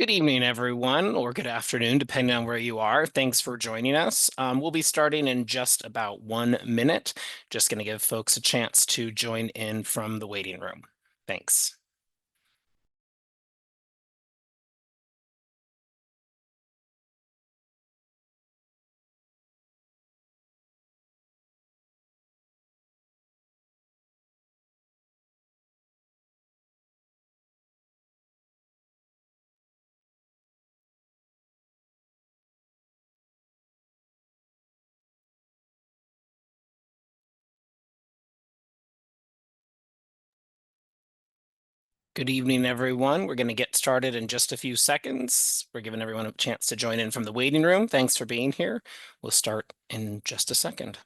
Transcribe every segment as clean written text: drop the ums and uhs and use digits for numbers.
Good evening, everyone, or good afternoon, depending on where you are. Thanks for joining us. We'll be starting in just about 1 minute. Just going to give folks a chance to join in from the waiting room. Thanks. Good evening, everyone. We're going to get started in just a few seconds. We're giving everyone a chance to join in from the waiting room. Thanks for being here. We'll start in just a second.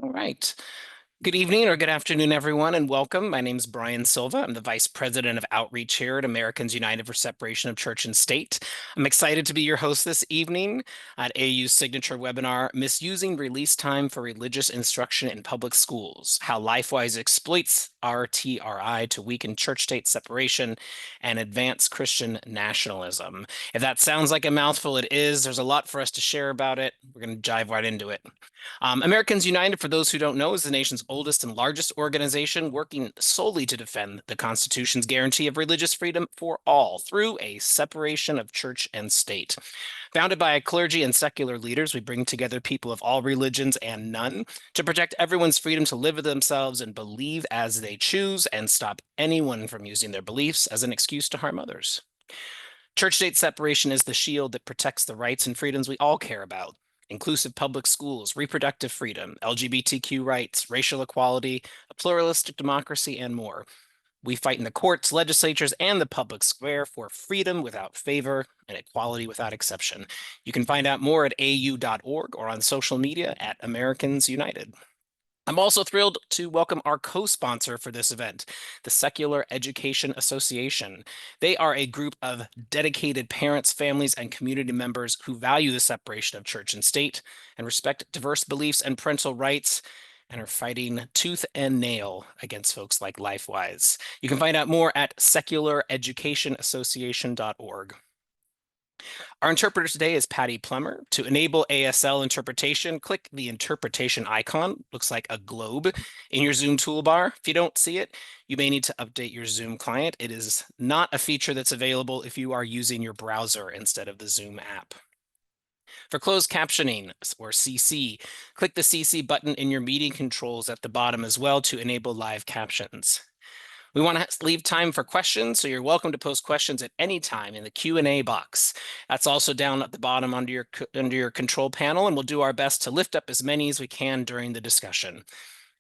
All right. Good evening or good afternoon, everyone, and welcome. My name is Brian Silva. I'm the Vice President of Outreach here at Americans United for Separation of Church and State. I'm excited to be your host this evening at AU's signature webinar, Misusing Release Time for Religious Instruction in Public Schools, How LifeWise Exploits RTRI to Weaken Church-State Separation and Advance Christian Nationalism. If that sounds like a mouthful, it is. There's a lot for us to share about it. We're going to dive right into it. Americans United, for those who don't know, is the nation's oldest and largest organization working solely to defend the Constitution's guarantee of religious freedom for all through a separation of church and state. Founded by clergy and secular leaders, we bring together people of all religions and none to protect everyone's freedom to live with themselves and believe as they choose and stop anyone from using their beliefs as an excuse to harm others. Church-state separation is the shield that protects the rights and freedoms we all care about. Inclusive public schools, reproductive freedom, LGBTQ rights, racial equality, a pluralistic democracy, and more. We fight in the courts, legislatures, and the public square for freedom without favor and equality without exception. You can find out more at au.org or on social media at Americans United. I'm also thrilled to welcome our co-sponsor for this event, the Secular Education Association. They are a group of dedicated parents, families, and community members who value the separation of church and state and respect diverse beliefs and parental rights and are fighting tooth and nail against folks like LifeWise. You can find out more at seculareducationassociation.org. Our interpreter today is Patty Plummer. To enable ASL interpretation, click the interpretation icon, looks like a globe, in your Zoom toolbar. If you don't see it, you may need to update your Zoom client. It is not a feature that's available if you are using your browser instead of the Zoom app. For closed captioning, or CC, click the CC button in your meeting controls at the bottom as well to enable live captions. We want to leave time for questions, so you're welcome to post questions at any time in the Q&A box. That's also down at the bottom under your control panel, and we'll do our best to lift up as many as we can during the discussion.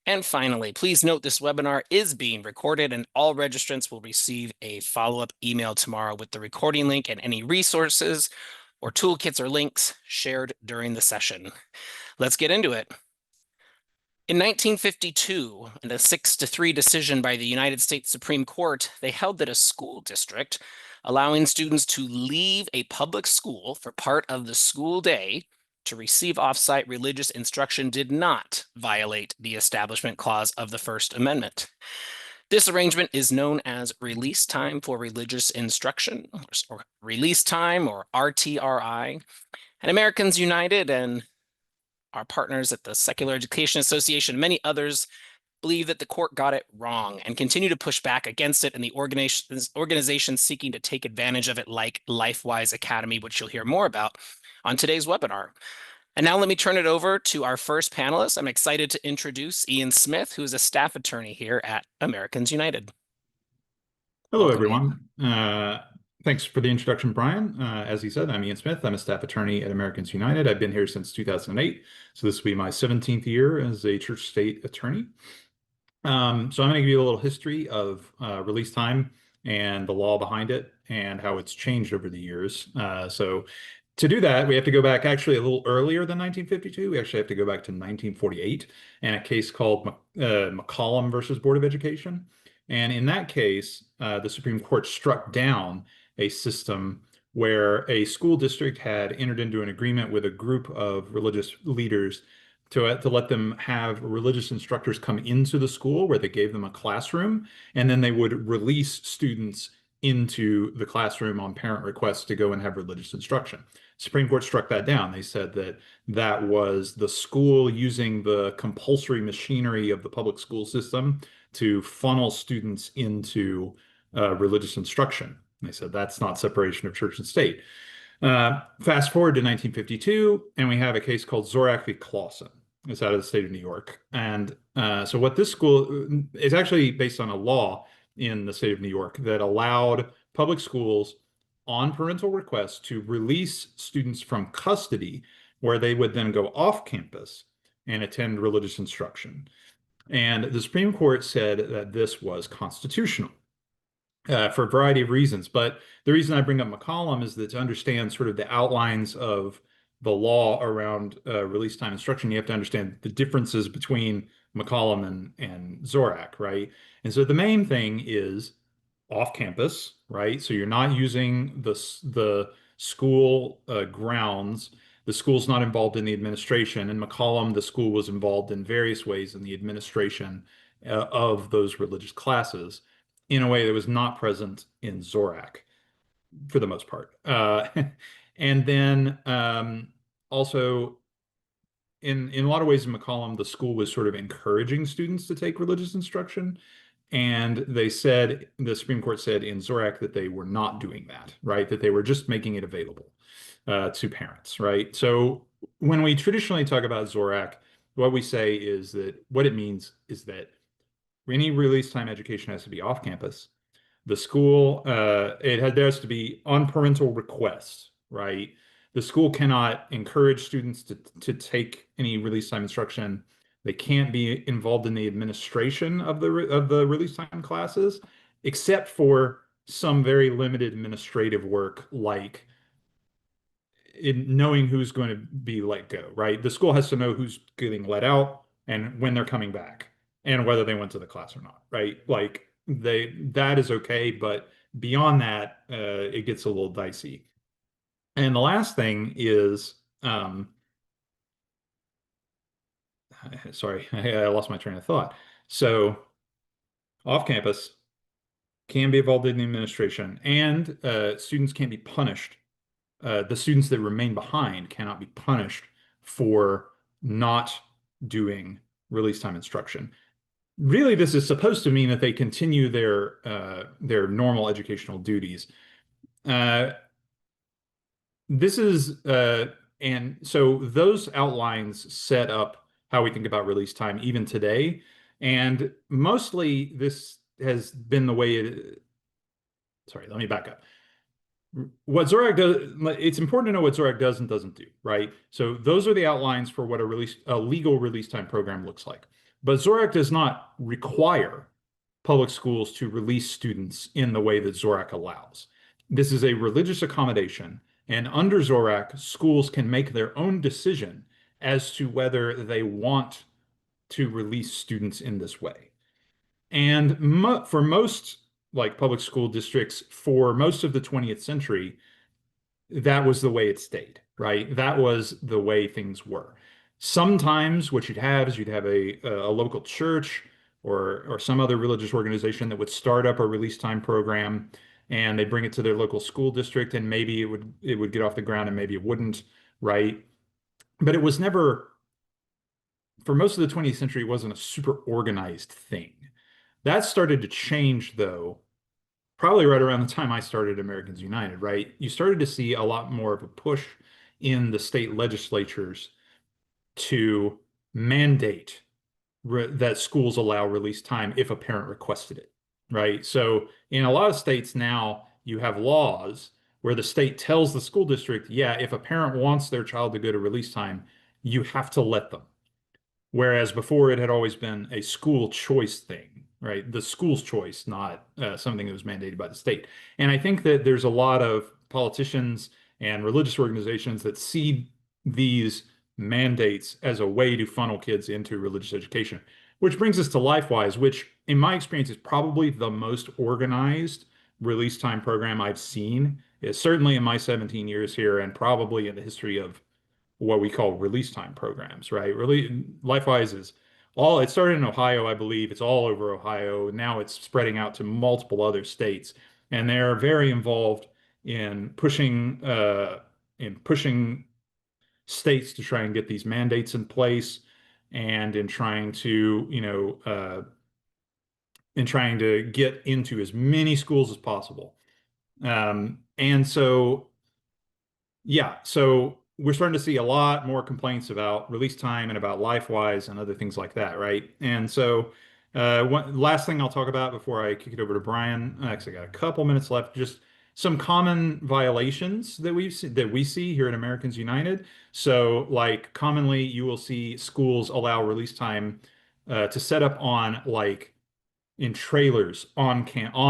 And finally, please note this webinar is being recorded, and all registrants will receive a follow-up email tomorrow with the recording link and any resources or toolkits or links shared during the session. Let's get into it. In 1952, in a 6-3 decision by the United States Supreme Court, they held that a school district allowing students to leave a public school for part of the school day to receive off-site religious instruction did not violate the Establishment Clause of the First Amendment. This arrangement is known as Release Time for Religious Instruction, or Release Time, or RTRI. And Americans United and our partners at the Secular Education Association and many others believe that the court got it wrong and continue to push back against it, and the organizations seeking to take advantage of it, like LifeWise Academy, which you'll hear more about on today's webinar. And now let me turn it over to our first panelist. I'm excited to introduce Ian Smith, who is a staff attorney here at Americans United. Hello, Welcome, everyone. Thanks for the introduction, Brian. As you said, I'm Ian Smith. I'm a staff attorney at Americans United. I've been here since 2008, so this will be my 17th year as a church state attorney. So I'm going to give you a little history of release time and the law behind it and how it's changed over the years. So to do that, we have to go back actually a little earlier than 1952. We actually have to go back to 1948 and a case called McCollum versus Board of Education. And in that case, the Supreme Court struck down a system where a school district had entered into an agreement with a group of religious leaders to let them have religious instructors come into the school where they gave them a classroom, and then they would release students into the classroom on parent request to go and have religious instruction. Supreme Court struck that down. They said that that was the school using the compulsory machinery of the public school system to funnel students into religious instruction. They said that's not separation of church and state. Fast forward to 1952, and we have a case called Zorak v. Clawson. It's out of the state of New York. And so what this school is actually based on a law in the state of New York that allowed public schools on parental request to release students from custody, where they would then go off campus and attend religious instruction. And the Supreme Court said that this was constitutional for a variety of reasons. But the reason I bring up McCollum is that to understand sort of the outlines of the law around release time instruction, you have to understand the differences between McCollum and Zorak, right? And so the main thing is off campus, right? So you're not using the school grounds. The school's not involved in the administration. In McCollum, the school was involved in various ways in the administration of those religious classes in a way that was not present in Zorak for the most part. And then also in a lot of ways in McCollum, the school was sort of encouraging students to take religious instruction. And they said, the Supreme Court said in Zorak that they were not doing that, right? That they were just making it available to parents, right? So when we traditionally talk about Zorak, what we say is that what it means is that any release time education has to be off campus. The school, there has to be on parental request, right? The school cannot encourage students to take any release time instruction. They can't be involved in the administration of the release time classes, except for some very limited administrative work, like in knowing who's going to be let go, right? The school has to know who's getting let out and when they're coming back and whether they went to the class or not, right? Like that is okay, but beyond that, it gets a little dicey. And the last thing is, sorry, I lost my train of thought. So off campus can be involved in the administration, and students can't be punished. The students that remain behind cannot be punished for not doing release time instruction. Really, this is supposed to mean that they continue their normal educational duties. And so those outlines set up how we think about release time even today. And mostly this has been the way sorry, let me back up. What Zorak does, it's important to know what Zorak does and doesn't do, right? So those are the outlines for what a legal release time program looks like. But Zorak does not require public schools to release students in the way that Zorak allows. This is a religious accommodation, and under Zorak, schools can make their own decision as to whether they want to release students in this way. And for most like public school districts for most of the 20th century, that was the way it stayed, right? That was the way things were. Sometimes what you'd have is you'd have a local church or some other religious organization that would start up a release time program, and they bring it to their local school district, and maybe it would get off the ground and maybe it wouldn't, right? But it was never, for most of the 20th century, it wasn't a super organized thing. That started to change though, probably right around the time I started Americans United, right? You started to see a lot more of a push in the state legislatures to mandate that schools allow release time if a parent requested it, right? So in a lot of states now, you have laws where the state tells the school district, yeah, if a parent wants their child to go to release time, you have to let them. Whereas before it had always been a school choice thing, right? The school's choice, not something that was mandated by the state. And I think that there's a lot of politicians and religious organizations that see these mandates as a way to funnel kids into religious education. Which brings us to LifeWise, which in my experience is probably the most organized release time program I've seen. It's certainly in my 17 years here and probably in the history of what we call release time programs, right? Really, LifeWise is it started in Ohio, I believe. It's all over Ohio. Now it's spreading out to multiple other states. And they're very involved in pushing states to try and get these mandates in place and in trying to, in trying to get into as many schools as possible. And so yeah, so we're starting to see a lot more complaints about release time and about LifeWise and other things like that, right? And so, one last thing I'll talk about before I kick it over to Brian, actually, I got a couple minutes left. Just some common violations that we see here at Americans United. So, like commonly, you will see schools allow release time to set up on like in trailers on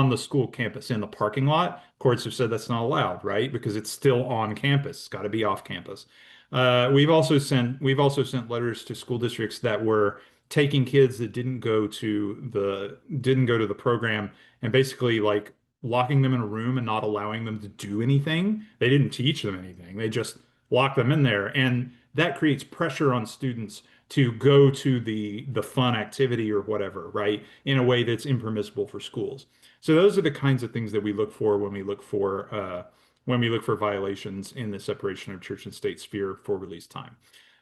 the school campus in the parking lot. Courts have said that's not allowed, right? Because it's still on campus. It's got to be off campus. We've also sent letters to school districts that were taking kids that didn't go to the program and basically like locking them in a room and not allowing them to do anything. They didn't teach them anything. They just locked them in there, and that creates pressure on students to go to the fun activity or whatever, right? In a way that's impermissible for schools. So those are the kinds of things that we look for when we look for violations in the separation of church and state sphere for release time.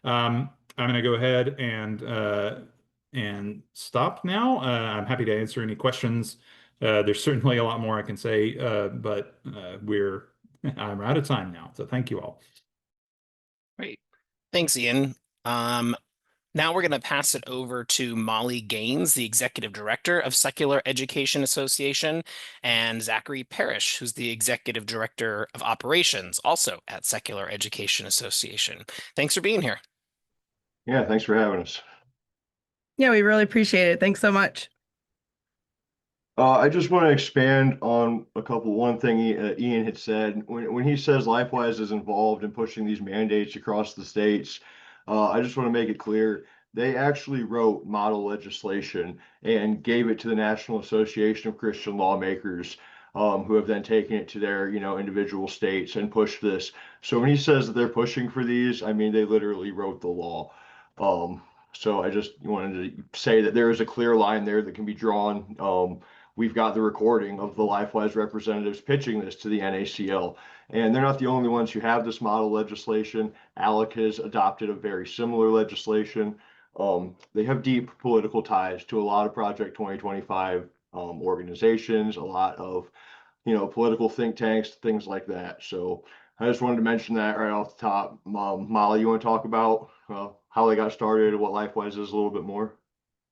I'm going to go ahead and stop now. I'm happy to answer any questions. There's certainly a lot more I can say, but I'm out of time now. So thank you all. Great. Thanks, Ian. Now we're going to pass it over to Molly Gaines, the Executive Director of Secular Education Association, and Zachary Parrish, who's the Executive Director of Operations, also at Secular Education Association. Thanks for being here. Yeah, thanks for having us. Yeah, we really appreciate it. Thanks so much. I just want to expand on one thing Ian had said. When he says LifeWise is involved in pushing these mandates across the states, I just want to make it clear they actually wrote model legislation and gave it to the National Association of Christian Lawmakers, who have then taken it to their individual states and pushed this. So when he says that they're pushing for these, I mean they literally wrote the law. So I just wanted to say that there is a clear line there that can be drawn. We've got the recording of the LifeWise representatives pitching this to the NACL, and they're not the only ones who have this model legislation. ALEC has adopted a very similar legislation. They have deep political ties to a lot of Project 2025 organizations, a lot of political think tanks, things like that. So I just wanted to mention that right off the top. Molly, you want to talk about how they got started, what LifeWise is a little bit more?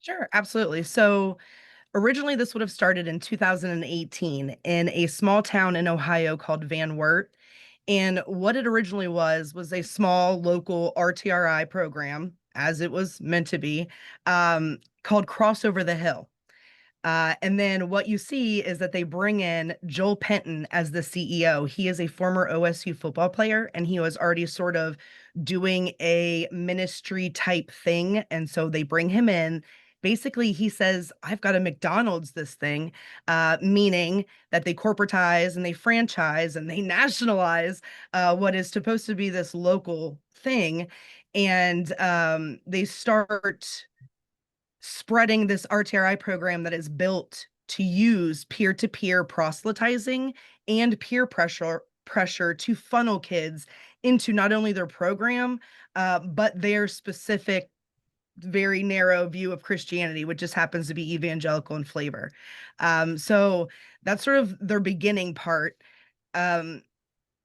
Sure, absolutely. So originally, this would have started in 2018 in a small town in Ohio called Van Wert. And what it originally was a small local RTRI program, as it was meant to be, called Cross Over the Hill. And then what you see is that they bring in Joel Penton as the CEO. He is a former OSU football player, and he was already sort of doing a ministry type thing. And so they bring him in. Basically, he says, I've got to McDonald's this thing, meaning that they corporatize and they franchise and they nationalize what is supposed to be this local thing. And they start spreading this RTRI program that is built to use peer-to-peer proselytizing and peer pressure to funnel kids into not only their program, but their specific, very narrow view of Christianity, which just happens to be evangelical in flavor. So that's sort of their beginning part. We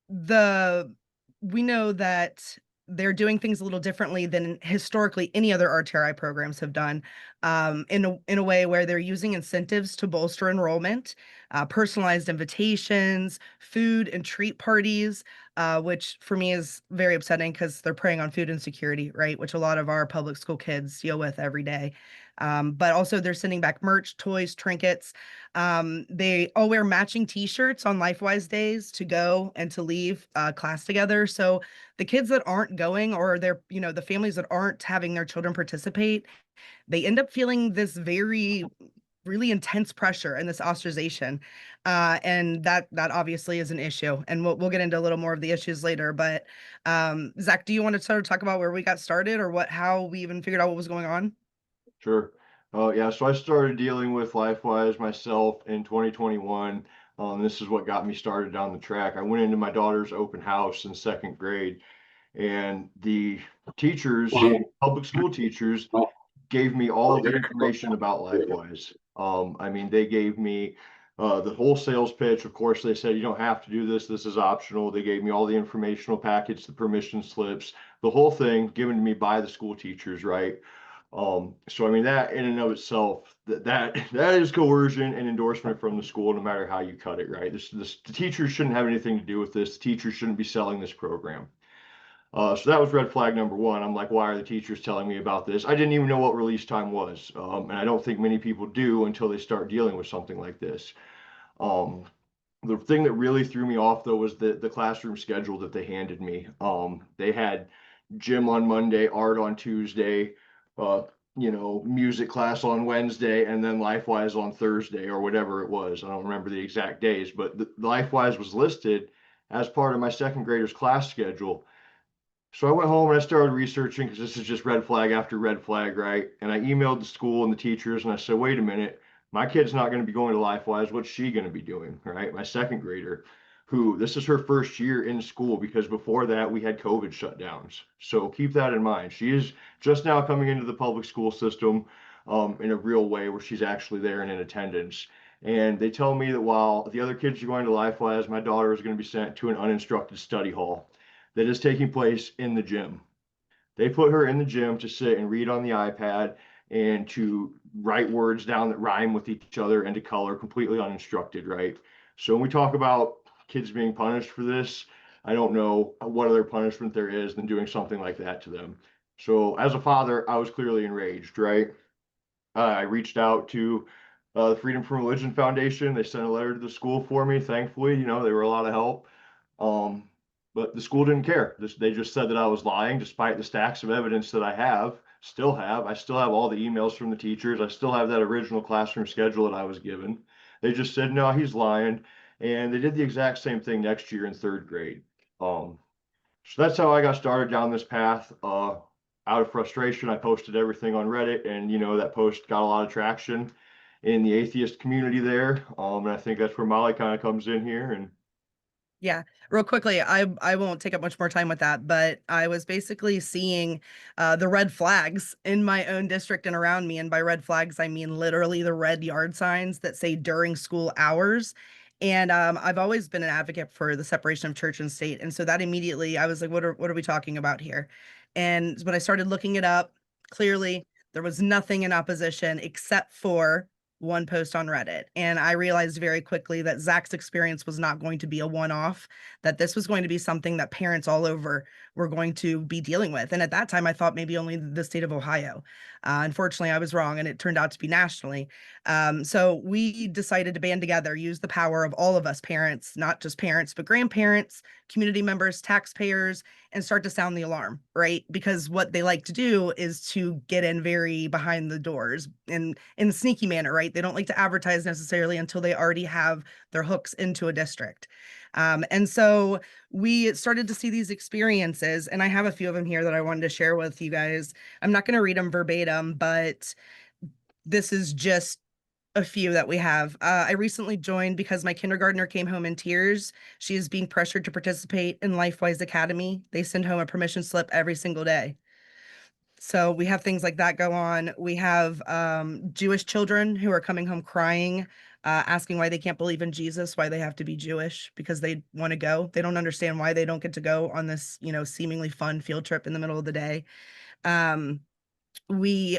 know that they're doing things a little differently than historically any other RTRI programs have done, in a way where they're using incentives to bolster enrollment, personalized invitations, food and treat parties, which for me is very upsetting because they're preying on food insecurity, right? Which a lot of our public school kids deal with every day. But also they're sending back merch, toys, trinkets. They all wear matching t-shirts on LifeWise days to go and to leave class together. So the kids that aren't going, or they're, the families that aren't having their children participate, they end up feeling this really intense pressure and this ostracization. And that obviously is an issue. And we'll get into a little more of the issues later. But Zach, do you want to sort of talk about where we got started, or how we even figured out what was going on? Sure. Yeah, so I started dealing with LifeWise myself in 2021. This is what got me started down the track. I went into my daughter's open house in second grade, and the teachers, public school teachers, gave me all of the information about LifeWise. I mean, they gave me the whole sales pitch. Of course, they said you don't have to do this. This is optional. They gave me all the informational package, the permission slips, the whole thing given to me by the school teachers, right? So I mean, that in and of itself, that is coercion and endorsement from the school, no matter how you cut it, right? The teachers shouldn't have anything to do with this. The teachers shouldn't be selling this program. So that was red flag number one. I'm like, why are the teachers telling me about this? I didn't even know what release time was. And I don't think many people do until they start dealing with something like this. Um, the thing that really threw me off though was the classroom schedule that they handed me. They had gym on Monday, art on Tuesday, uh, music class on Wednesday, and then LifeWise on Thursday or whatever it was. I don't remember the exact days, but the LifeWise was listed as part of my second graders class schedule. So I went home and I started researching because this is just red flag after red flag, right? And I emailed the school and the teachers and I said, wait a minute, my kid's not going to be going to LifeWise. What's she going to be doing, right? My second grader, who this is her first year in school because before that we had COVID shutdowns. So keep that in mind. She is just now coming into the public school system in a real way where she's actually there and in attendance. And they tell me that while the other kids are going to LifeWise, my daughter is going to be sent to an uninstructed study hall that is taking place in the gym. They put her in the gym to sit and read on the iPad and to write words down that rhyme with each other and to color completely uninstructed, right? So when we talk about kids being punished for this, I don't know what other punishment there is than doing something like that to them. So as a father, I was clearly enraged, right? I reached out to the Freedom from Religion Foundation. They sent a letter to the school for me. Thankfully, they were a lot of help. Um, but the school didn't care. They just said that I was lying, despite the stacks of evidence that I still have. I still have all the emails from the teachers. I still have that original classroom schedule that I was given. They just said, no, he's lying. And they did the exact same thing next year in third grade. So that's how I got started down this path. Out of frustration, I posted everything on Reddit, and that post got a lot of traction in the atheist community there. And I think that's where Molly kind of comes in here. And Yeah, real quickly, I won't take up much more time with that, but I was basically seeing the red flags in my own district and around me. And by red flags, I mean literally the red yard signs that say during school hours. And I've always been an advocate for the separation of church and state. And so that immediately I was like, what are we talking about here? And when I started looking it up, clearly there was nothing in opposition except for one post on Reddit. And I realized very quickly that Zach's experience was not going to be a one-off, that this was going to be something that parents all over were going to be dealing with. And at that time, I thought maybe only the state of Ohio. Unfortunately, I was wrong, and it turned out to be nationally. So we decided to band together, use the power of all of us parents, not just parents, but grandparents, community members, taxpayers, and start to sound the alarm, right? Because what they like to do is to get in very behind the doors and in a sneaky manner, right? They don't like to advertise necessarily until they already have their hooks into a district. And so we started to see these experiences, and I have a few of them here that I wanted to share with you guys. I'm not going to read them verbatim, but this is just a few that we have. I recently joined because my kindergartner came home in tears. She is being pressured to participate in LifeWise Academy. They send home a permission slip every single day. So we have things like that go on. We have Jewish children who are coming home crying, asking why they can't believe in Jesus, why they have to be Jewish because they want to go. They don't understand why they don't get to go on this, seemingly fun field trip in the middle of the day. We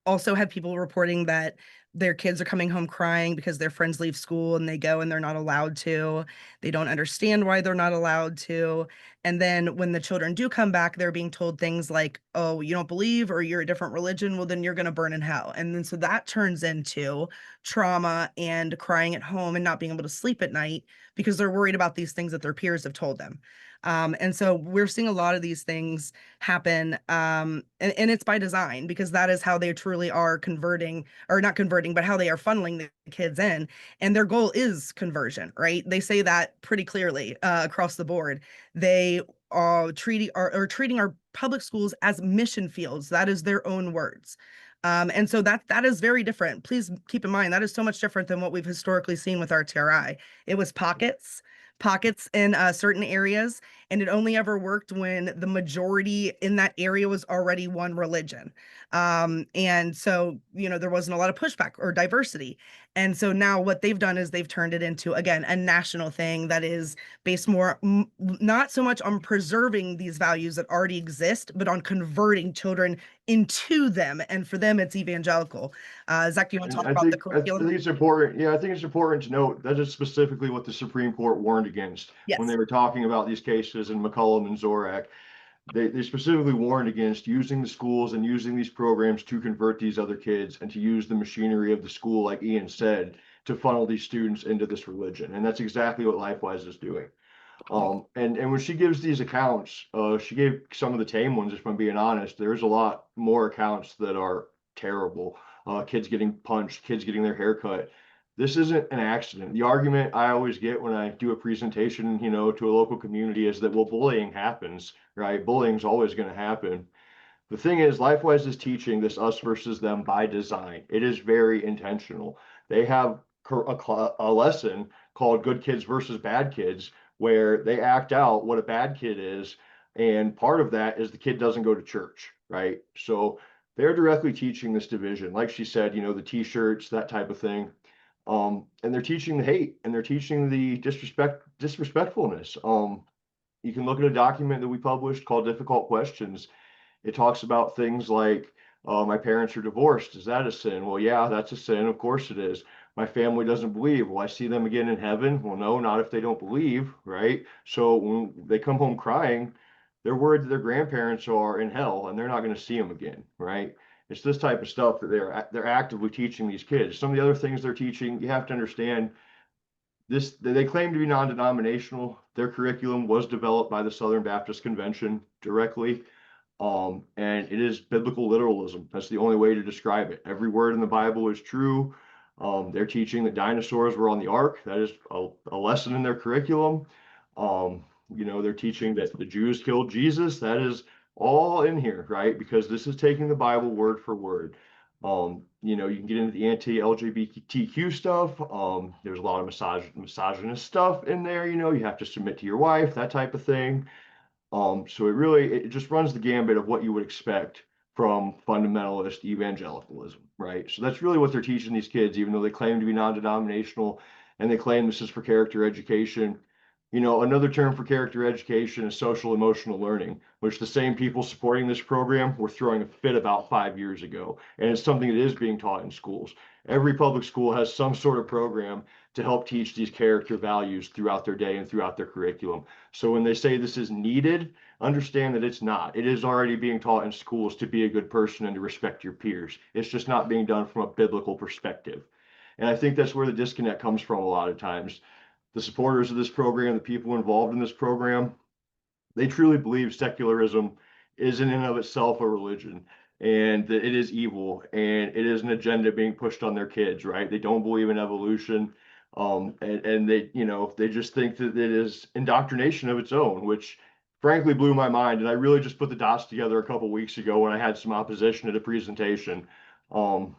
also had people reporting that their kids are coming home crying because their friends leave school and they go and they're not allowed to. They don't understand why they're not allowed to. And then when the children do come back, they're being told things like, oh, you don't believe or you're a different religion, well, then you're going to burn in hell. And then so that turns into trauma and crying at home and not being able to sleep at night because they're worried about these things that their peers have told them. And so we're seeing a lot of these things happen. And it's by design because that is how they truly are converting, or not converting, but how they are funneling the kids in. And their goal is conversion, right? They say that pretty clearly across the board. They are treating our public schools as mission fields. That is their own words. And so that is very different. Please keep in mind that is so much different than what we've historically seen with RTRI. It was pockets in certain areas, and it only ever worked when the majority in that area was already one religion. And so, there wasn't a lot of pushback or diversity. And so now what they've done is they've turned it into, again, a national thing that is based more, not so much on preserving these values that already exist, but on converting children into them. And for them, it's evangelical. Zach, do you want to talk about the I think curriculum? it's important. Yeah, I think it's important to note that is specifically what the Supreme Court warned against when Yes. they were talking about these cases in McCollum and Zorak. They specifically warned against using the schools and using these programs to convert these other kids and to use the machinery of the school, like Ian said, to funnel these students into this religion. And that's exactly what LifeWise is doing. And when she gives these accounts, she gave some of the tame ones, if I'm being honest. There's a lot more accounts that are terrible. Kids getting punched, kids getting their hair cut. This isn't an accident. The argument I always get when I do a presentation, to a local community is that, well, bullying happens, right? Bullying is always going to happen. The thing is, LifeWise is teaching this us versus them by design. It is very intentional. They have a lesson called Good Kids versus Bad Kids, where they act out what a bad kid is. And part of that is the kid doesn't go to church, right? So they're directly teaching this division. Like she said, the t-shirts, that type of thing. And they're teaching the hate and they're teaching the disrespectfulness. You can look at a document that we published called Difficult Questions. It talks about things like, my parents are divorced. Is that a sin? Well, yeah, that's a sin. Of course it is. My family doesn't believe. Will I see them again in heaven? Well, no, not if they don't believe, right? So when they come home crying, they're worried that their grandparents are in hell and they're not going to see them again, right? It's this type of stuff that they're actively teaching these kids. Some of the other things they're teaching, you have to understand this, they claim to be non-denominational. Their curriculum was developed by the Southern Baptist Convention directly. And it is biblical literalism. That's the only way to describe it. Every word in the Bible is true. They're teaching that dinosaurs were on the ark. That is a lesson in their curriculum. They're teaching that the Jews killed Jesus. That is all in here, right? Because this is taking the Bible word for word. You can get into the anti-LGBTQ stuff. There's a lot of misogynist stuff in there. You have to submit to your wife, that type of thing. So it just runs the gambit of what you would expect from fundamentalist evangelicalism, right? So that's really what they're teaching these kids, even though they claim to be non-denominational and they claim this is for character education. Another term for character education is social emotional learning, which the same people supporting this program were throwing a fit about 5 years ago. And it's something that is being taught in schools. Every public school has some sort of program to help teach these character values throughout their day and throughout their curriculum. So when they say this is needed, understand that it's not. It is already being taught in schools to be a good person and to respect your peers. It's just not being done from a biblical perspective. And I think that's where the disconnect comes from a lot of times. The supporters of this program, the people involved in this program, they truly believe secularism is in and of itself a religion and that it is evil and it is an agenda being pushed on their kids, right? They don't believe in evolution. And they just think that it is indoctrination of its own, which frankly blew my mind. And I really just put the dots together a couple weeks ago when I had some opposition at a presentation. And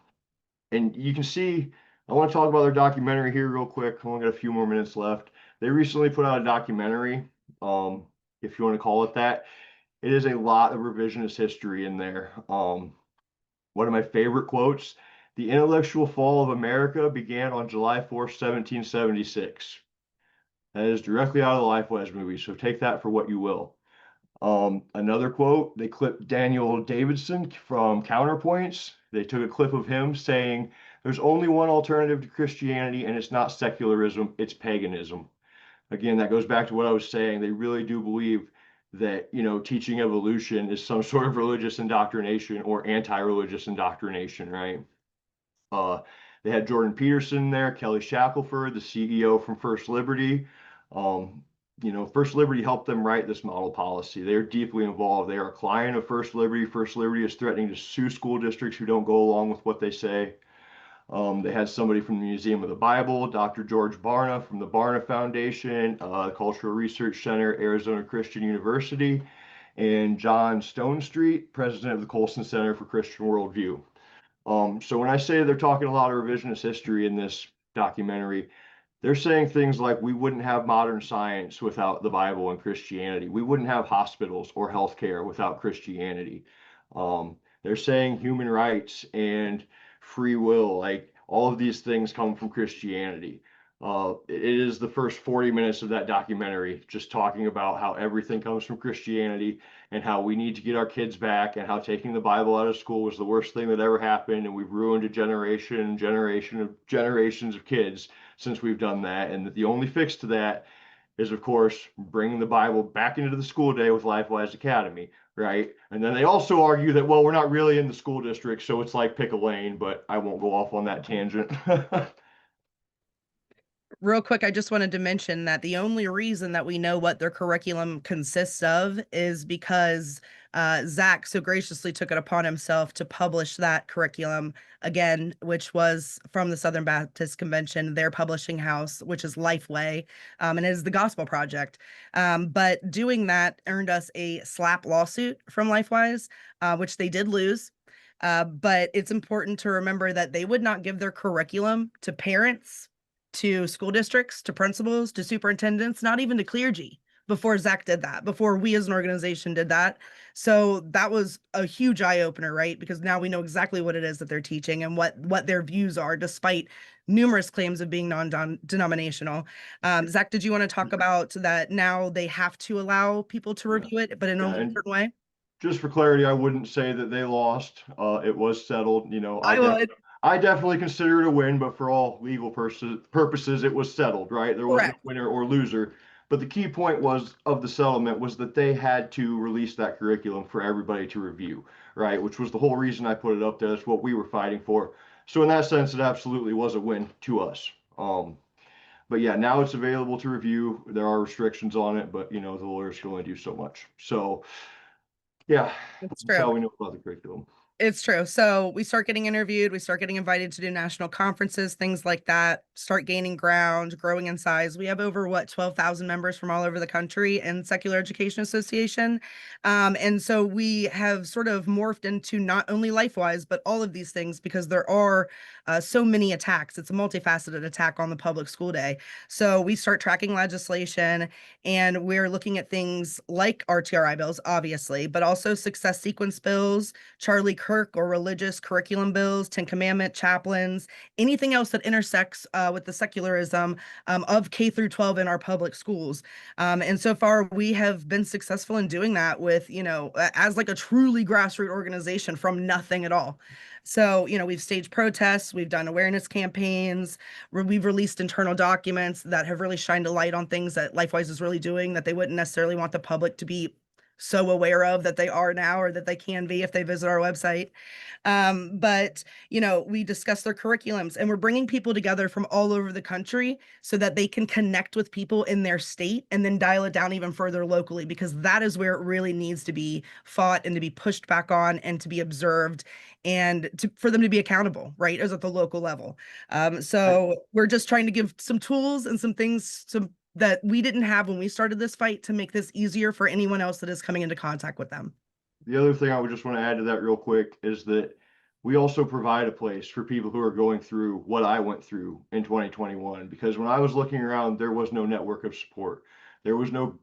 you can see, I want to talk about their documentary here real quick. I only got a few more minutes left. They recently put out a documentary, if you want to call it that. It is a lot of revisionist history in there. One of my favorite quotes, the intellectual fall of America began on July 4th, 1776. That is directly out of the LifeWise movie, so take that for what you will. Another quote, they clipped Daniel Davidson from Counterpoints. They took a clip of him saying There's only one alternative to Christianity, and it's not secularism, it's paganism. Again, that goes back to what I was saying. They really do believe that, teaching evolution is some sort of religious indoctrination or anti-religious indoctrination, right? Uh, they had Jordan Peterson there, Kelly Shackelford, the CEO from First Liberty. First Liberty helped them write this model policy. They're deeply involved. They are a client of First Liberty. First Liberty is threatening to sue school districts who don't go along with what they say. They had somebody from the Museum of the Bible, Dr. George Barna from the Barna Foundation, the Cultural Research Center, Arizona Christian University, and John Stonestreet, president of the Colson Center for Christian Worldview. So when I say they're talking a lot of revisionist history in this documentary, they're saying things like we wouldn't have modern science without the Bible and Christianity. We wouldn't have hospitals or healthcare without Christianity. They're saying human rights and free will, like all of these things come from Christianity. It is the first 40 minutes of that documentary just talking about how everything comes from Christianity and how we need to get our kids back and how taking the Bible out of school was the worst thing that ever happened, and we've ruined a generations of kids since we've done that, and that the only fix to that is, of course, bringing the Bible back into the school day with LifeWise Academy, right? And then they also argue that, well, we're not really in the school district, so it's like pick a lane, but I won't go off on that tangent. Real quick, I just wanted to mention that the only reason that we know what their curriculum consists of is because Zach so graciously took it upon himself to publish that curriculum again, which was from the Southern Baptist Convention, their publishing house, which is Lifeway, and it is the Gospel Project. But doing that earned us a SLAP lawsuit from LifeWise, which they did lose. But it's important to remember that they would not give their curriculum to parents, to school districts, to principals, to superintendents, not even to clergy before Zach did that, before we as an organization did that. So that was a huge eye opener, right? Because now we know exactly what it is that they're teaching and what their views are, despite numerous claims of being non-denominational. Zach, did you want to talk about that now they have to allow people to review it, but in only a certain way? Just for clarity, I wouldn't say that they lost. It was settled. I would. I definitely consider it a win, but for all legal purposes, it was settled, right? There wasn't a winner or loser. But the key point of the settlement was that they had to release that curriculum for everybody to review, right? Which was the whole reason I put it up there. That's what we were fighting for. So in that sense, it absolutely was a win to us. But yeah, now it's available to review. There are restrictions on it, but the lawyers can only do so much. So yeah, It's that's how true. we know about the curriculum. It's true. So we start getting interviewed, we start getting invited to do national conferences, things like that, start gaining ground, growing in size. We have over 12,000 members from all over the country in Secular Education Association. And so we have sort of morphed into not only LifeWise, but all of these things because there are so many attacks. It's a multifaceted attack on the public school day. So we start tracking legislation and we're looking at things like RTRI bills, obviously, but also success sequence bills, Charlie Kirk or religious curriculum bills, 10 Commandment chaplains, anything else that intersects with the secularism of K through 12 in our public schools. And so far, we have been successful in doing that with, as like a truly grassroots organization from nothing at all. So, we've staged protests, we've done awareness campaigns, we've released internal documents that have really shined a light on things that LifeWise is really doing that they wouldn't necessarily want the public to be so aware of that they are now or that they can be if they visit our website. But we discuss their curriculums and we're bringing people together from all over the country so that they can connect with people in their state and then dial it down even further locally, because that is where it really needs to be fought and to be pushed back on and to be observed and for them to be accountable, right, as at the local level. So we're just trying to give some tools and some things that we didn't have when we started this fight to make this easier for anyone else that is coming into contact with them. The other thing I would just want to add to that real quick is that we also provide a place for people who are going through what I went through in 2021, because when I was looking around, there was no network of support. There was no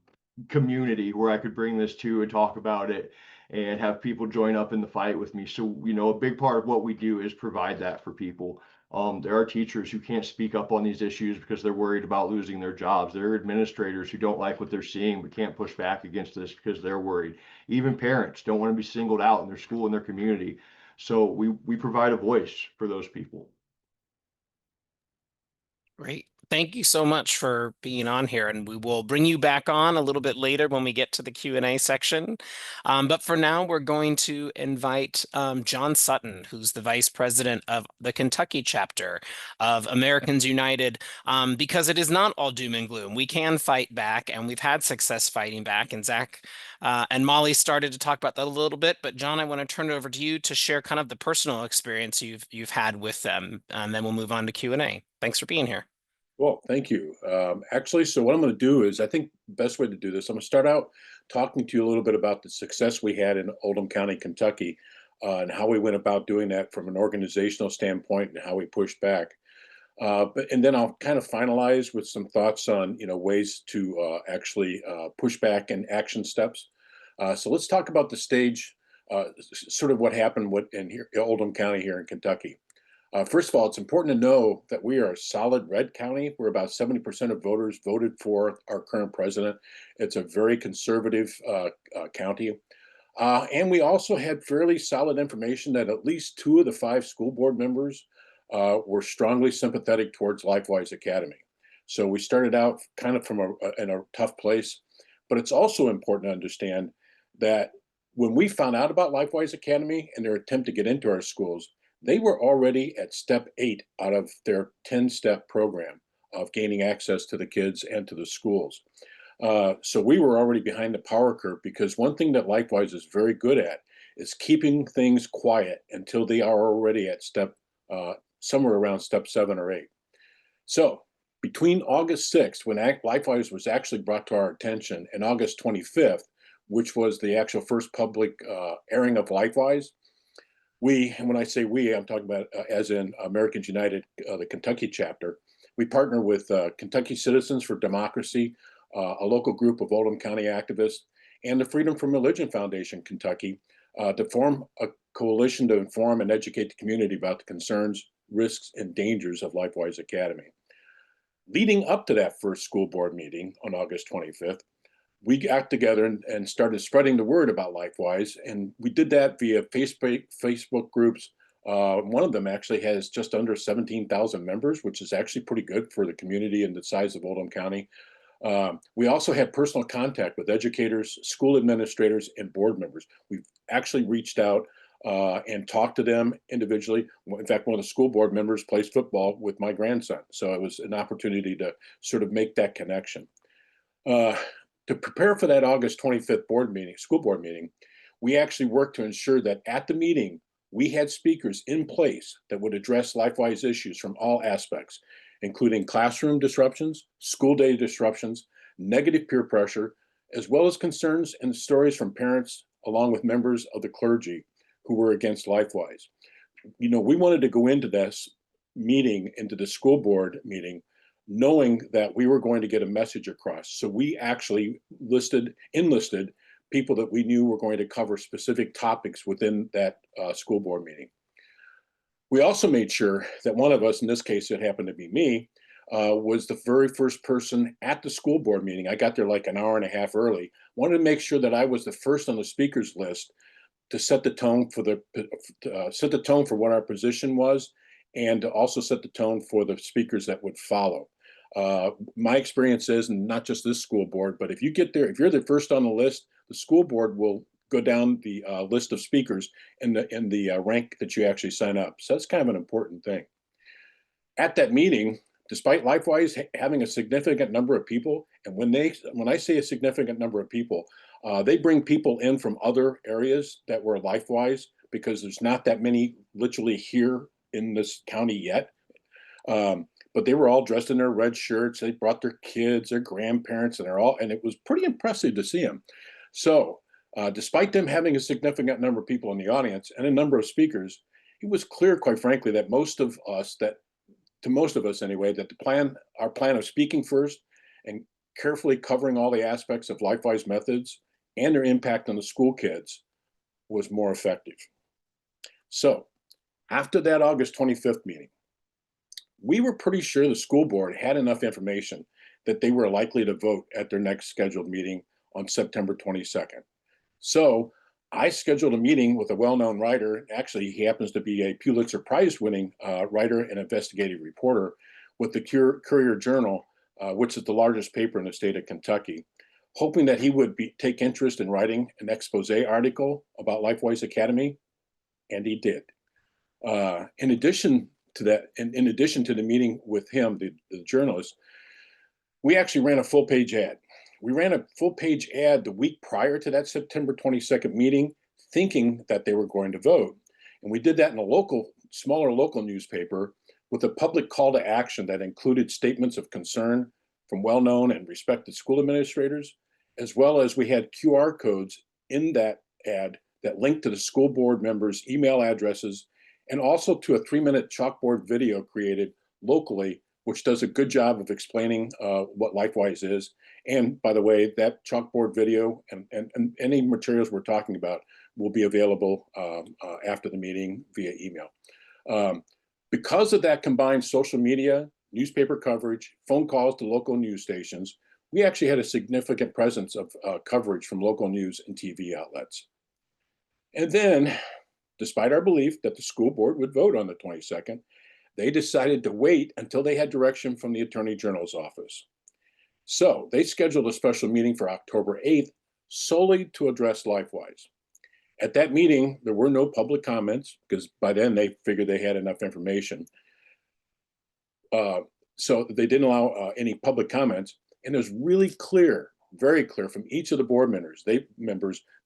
community where I could bring this to and talk about it and have people join up in the fight with me. So, a big part of what we do is provide that for people. There are teachers who can't speak up on these issues because they're worried about losing their jobs. There are administrators who don't like what they're seeing but can't push back against this because they're worried. Even parents don't want to be singled out in their school and their community. So we provide a voice for those people. Great. Thank you so much for being on here, and we will bring you back on a little bit later when we get to the Q&A section. But for now, we're going to invite John Sutton, who's the Vice President of the Kentucky chapter of Americans United, because it is not all doom and gloom. We can fight back, and we've had success fighting back. And Zach and Molly started to talk about that a little bit. But John, I want to turn it over to you to share kind of the personal experience you've had with them, and then we'll move on to Q&A. Thanks for being here. Well, thank you. Actually, so what I'm going to do is, I think the best way to do this, I'm going to start out talking to you a little bit about the success we had in Oldham County, Kentucky, and how we went about doing that from an organizational standpoint and how we pushed back. And then I'll kind of finalize with some thoughts on, ways to actually push back and action steps. So let's talk about the stage, sort of what happened in Oldham County here in Kentucky. First of all, it's important to know that we are a solid red county. We're about 70% of voters voted for our current president. It's a very conservative county. And we also had fairly solid information that at least 2 of the 5 school board members were strongly sympathetic towards LifeWise Academy. So we started out kind of in a tough place. But it's also important to understand that when we found out about LifeWise Academy and their attempt to get into our schools, they were already at step 8 out of their 10-step program of gaining access to the kids and to the schools. So we were already behind the power curve, because one thing that LifeWise is very good at is keeping things quiet until they are already at somewhere around step 7 or 8. So between August 6th, when LifeWise was actually brought to our attention, and August 25th, which was the actual first public airing of LifeWise, and when I say we, I'm talking about as in Americans United, the Kentucky chapter. We partner with Kentucky Citizens for Democracy, a local group of Oldham County activists, and the Freedom from Religion Foundation Kentucky to form a coalition to inform and educate the community about the concerns, risks, and dangers of LifeWise Academy. Leading up to that first school board meeting on August 25th, we got together and started spreading the word about LifeWise, and we did that via Facebook groups. One of them actually has just under 17,000 members, which is actually pretty good for the community and the size of Oldham County. We also had personal contact with educators, school administrators, and board members. We've actually reached out and talked to them individually. In fact, one of the school board members plays football with my grandson, so it was an opportunity to sort of make that connection. To prepare for that August 25th school board meeting, we actually worked to ensure that at the meeting, we had speakers in place that would address LifeWise issues from all aspects, including classroom disruptions, school day disruptions, negative peer pressure, as well as concerns and stories from parents, along with members of the clergy who were against LifeWise. We wanted to go into this meeting, into the school board meeting, knowing that we were going to get a message across. So we actually enlisted people that we knew were going to cover specific topics within that school board meeting. We also made sure that one of us, in this case it happened to be me, was the very first person at the school board meeting. I got there like an hour and a half early. Wanted to make sure that I was the first on the speakers list to set the tone for what our position was, and to also set the tone for the speakers that would follow. My experience is, and not just this school board, but if you get there, if you're the first on the list, the school board will go down the list of speakers in the rank that you actually sign up. So that's kind of an important thing. At that meeting, despite LifeWise having a significant number of people, and when I say a significant number of people, they bring people in from other areas that were LifeWise, because there's not that many literally here in this county yet. But they were all dressed in their red shirts. They brought their kids, their grandparents, and it was pretty impressive to see them. So despite them having a significant number of people in the audience and a number of speakers, it was clear, quite frankly, that to most of us anyway, that our plan of speaking first and carefully covering all the aspects of LifeWise methods and their impact on the school kids was more effective. So after that August 25th meeting, we were pretty sure the school board had enough information that they were likely to vote at their next scheduled meeting on September 22nd. So I scheduled a meeting with a well-known writer. Actually, he happens to be a Pulitzer Prize winning writer and investigative reporter, with the Courier Journal, which is the largest paper in the state of Kentucky, hoping that he would take interest in writing an expose article about LifeWise Academy, and he did. In addition to that, in addition to the meeting with him, the journalist, we actually ran a full-page ad. We ran a full-page ad the week prior to that September 22nd meeting, thinking that they were going to vote. And we did that in a smaller local newspaper with a public call to action that included statements of concern from well-known and respected school administrators, as well as we had QR codes in that ad that linked to the school board members' email addresses, and also to a 3-minute chalkboard video created locally, which does a good job of explaining what LifeWise is. And by the way, that chalkboard video and any materials we're talking about will be available after the meeting via email. Because of that combined social media, newspaper coverage, phone calls to local news stations, we actually had a significant presence of coverage from local news and TV outlets. And then, despite our belief that the school board would vote on the 22nd, they decided to wait until they had direction from the Attorney General's office. So they scheduled a special meeting for October 8th solely to address LifeWise. At that meeting, there were no public comments because by then they figured they had enough information. So they didn't allow any public comments. And it was really clear, very clear from each of the board members,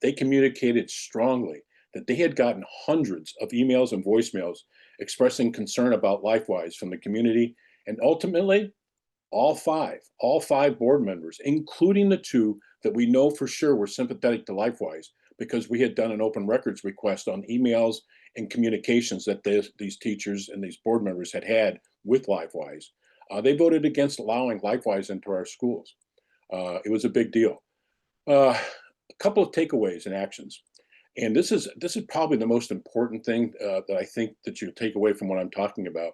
they communicated strongly that they had gotten hundreds of emails and voicemails expressing concern about LifeWise from the community. And ultimately, all five board members, including the 2 that we know for sure were sympathetic to LifeWise, because we had done an open records request on emails and communications that these teachers and these board members had with LifeWise. They voted against allowing LifeWise into our schools. It was a big deal. A couple of takeaways and actions. And this is probably the most important thing that I think that you take away from what I'm talking about.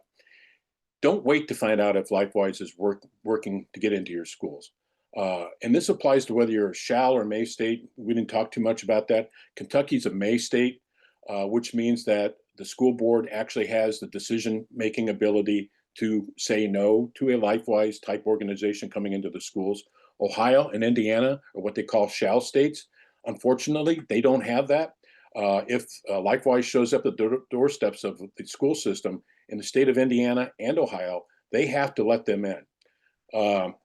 Don't wait to find out if LifeWise is working to get into your schools. And this applies to whether you're a shall or may state. We didn't talk too much about that. Kentucky's a may state, which means that the school board actually has the decision-making ability to say no to a LifeWise type organization coming into the schools. Ohio and Indiana are what they call shall states. Unfortunately, they don't have that. If LifeWise shows up at the doorsteps of the school system in the state of Indiana and Ohio, they have to let them in.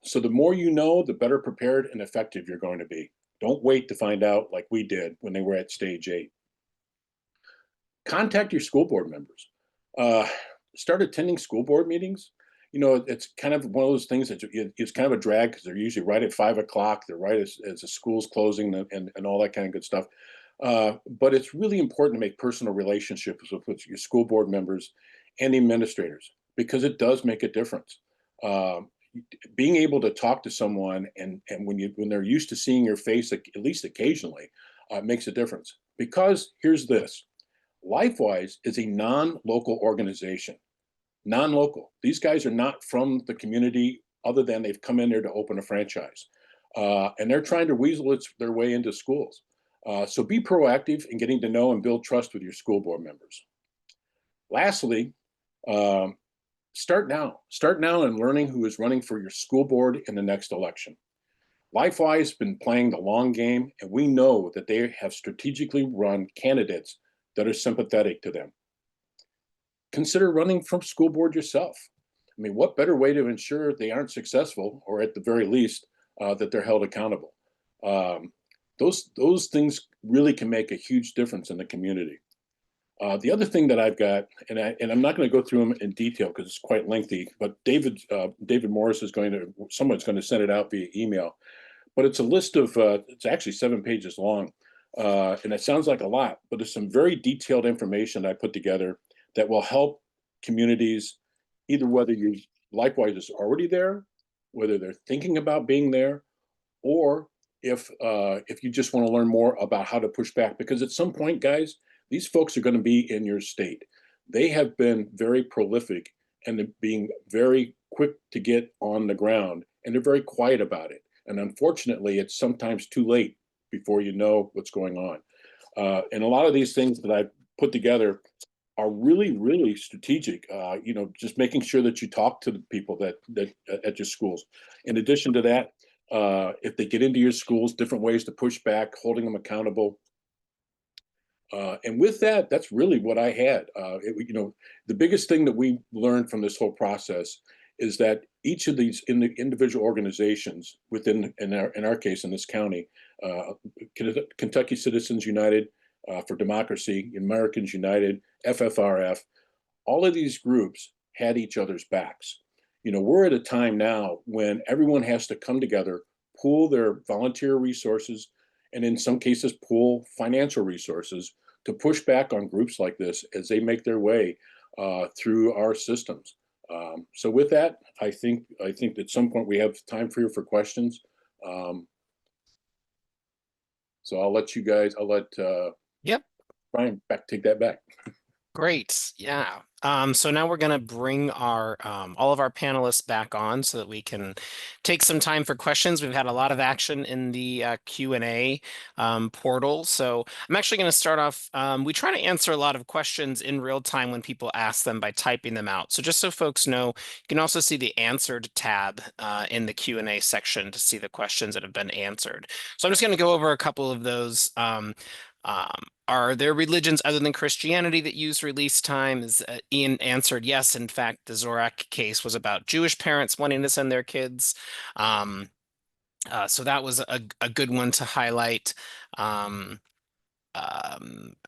So the more you know, the better prepared and effective you're going to be. Don't wait to find out like we did when they were at stage 8. Contact your school board members. Start attending school board meetings. You know, it's kind of one of those things that it's kind of a drag because they're usually right at 5 o'clock. They're right as the school's closing and all that kind of good stuff. But it's really important to make personal relationships with your school board members and the administrators, because it does make a difference. Being able to talk to someone and when they're used to seeing your face at least occasionally makes a difference. Because here's this, LifeWise is a non-local organization. Non-local. These guys are not from the community other than they've come in there to open a franchise. And they're trying to weasel their way into schools. So be proactive in getting to know and build trust with your school board members. Lastly, start now. Start now in learning who is running for your school board in the next election. LifeWise has been playing the long game, and we know that they have strategically run candidates that are sympathetic to them. Consider running for school board yourself. I mean, what better way to ensure they aren't successful, or at the very least, that they're held accountable? Those things really can make a huge difference in the community. The other thing that I've got, and I'm not going to go through them in detail because it's quite lengthy, but David Morris is someone's going to send it out via email, but it's a list of, it's actually 7 pages long, and it sounds like a lot, but there's some very detailed information I put together that will help communities, either whether LifeWise is already there, whether they're thinking about being there, or if you just want to learn more about how to push back. Because at some point, guys, these folks are going to be in your state. They have been very prolific and being very quick to get on the ground, and they're very quiet about it. And unfortunately, it's sometimes too late before you know what's going on. And a lot of these things that I've put together are really, really strategic. You know, just making sure that you talk to the people that at your schools. In addition to that, if they get into your schools, different ways to push back, holding them accountable. And with that, that's really what I had. You know, the biggest thing that we learned from this whole process is that each of these individual organizations within, in our case, in this county, Kentucky Citizens United for Democracy, Americans United, FFRF, all of these groups had each other's backs. You know, we're at a time now when everyone has to come together, pool their volunteer resources, and in some cases, pool financial resources to push back on groups like this as they make their way through our systems. So with that, I think at some point we have time for you for questions. So I'll let you guys, Yep. Brian take that back. Great. Yeah. So now we're going to bring our all of our panelists back on so that we can take some time for questions. We've had a lot of action in the Q&A portal. So I'm actually going to start off. We try to answer a lot of questions in real time when people ask them by typing them out. So just so folks know, you can also see the answered tab in the Q&A section to see the questions that have been answered. So I'm just going to go over a couple of those. Are there religions other than Christianity that use release time? Ian answered yes. In fact, the Zorak case was about Jewish parents wanting to send their kids. So that was a good one to highlight.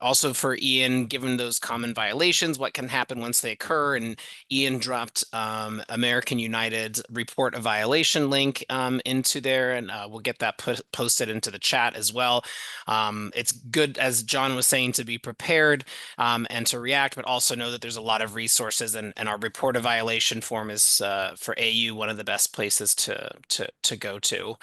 Also for Ian, given those common violations, what can happen once they occur? And Ian dropped American United's report a violation link into there, and we'll get that posted into the chat as well. It's good, as John was saying, to be prepared and to react, but also know that there's a lot of resources, and our report a violation form is for AU one of the best places to go to.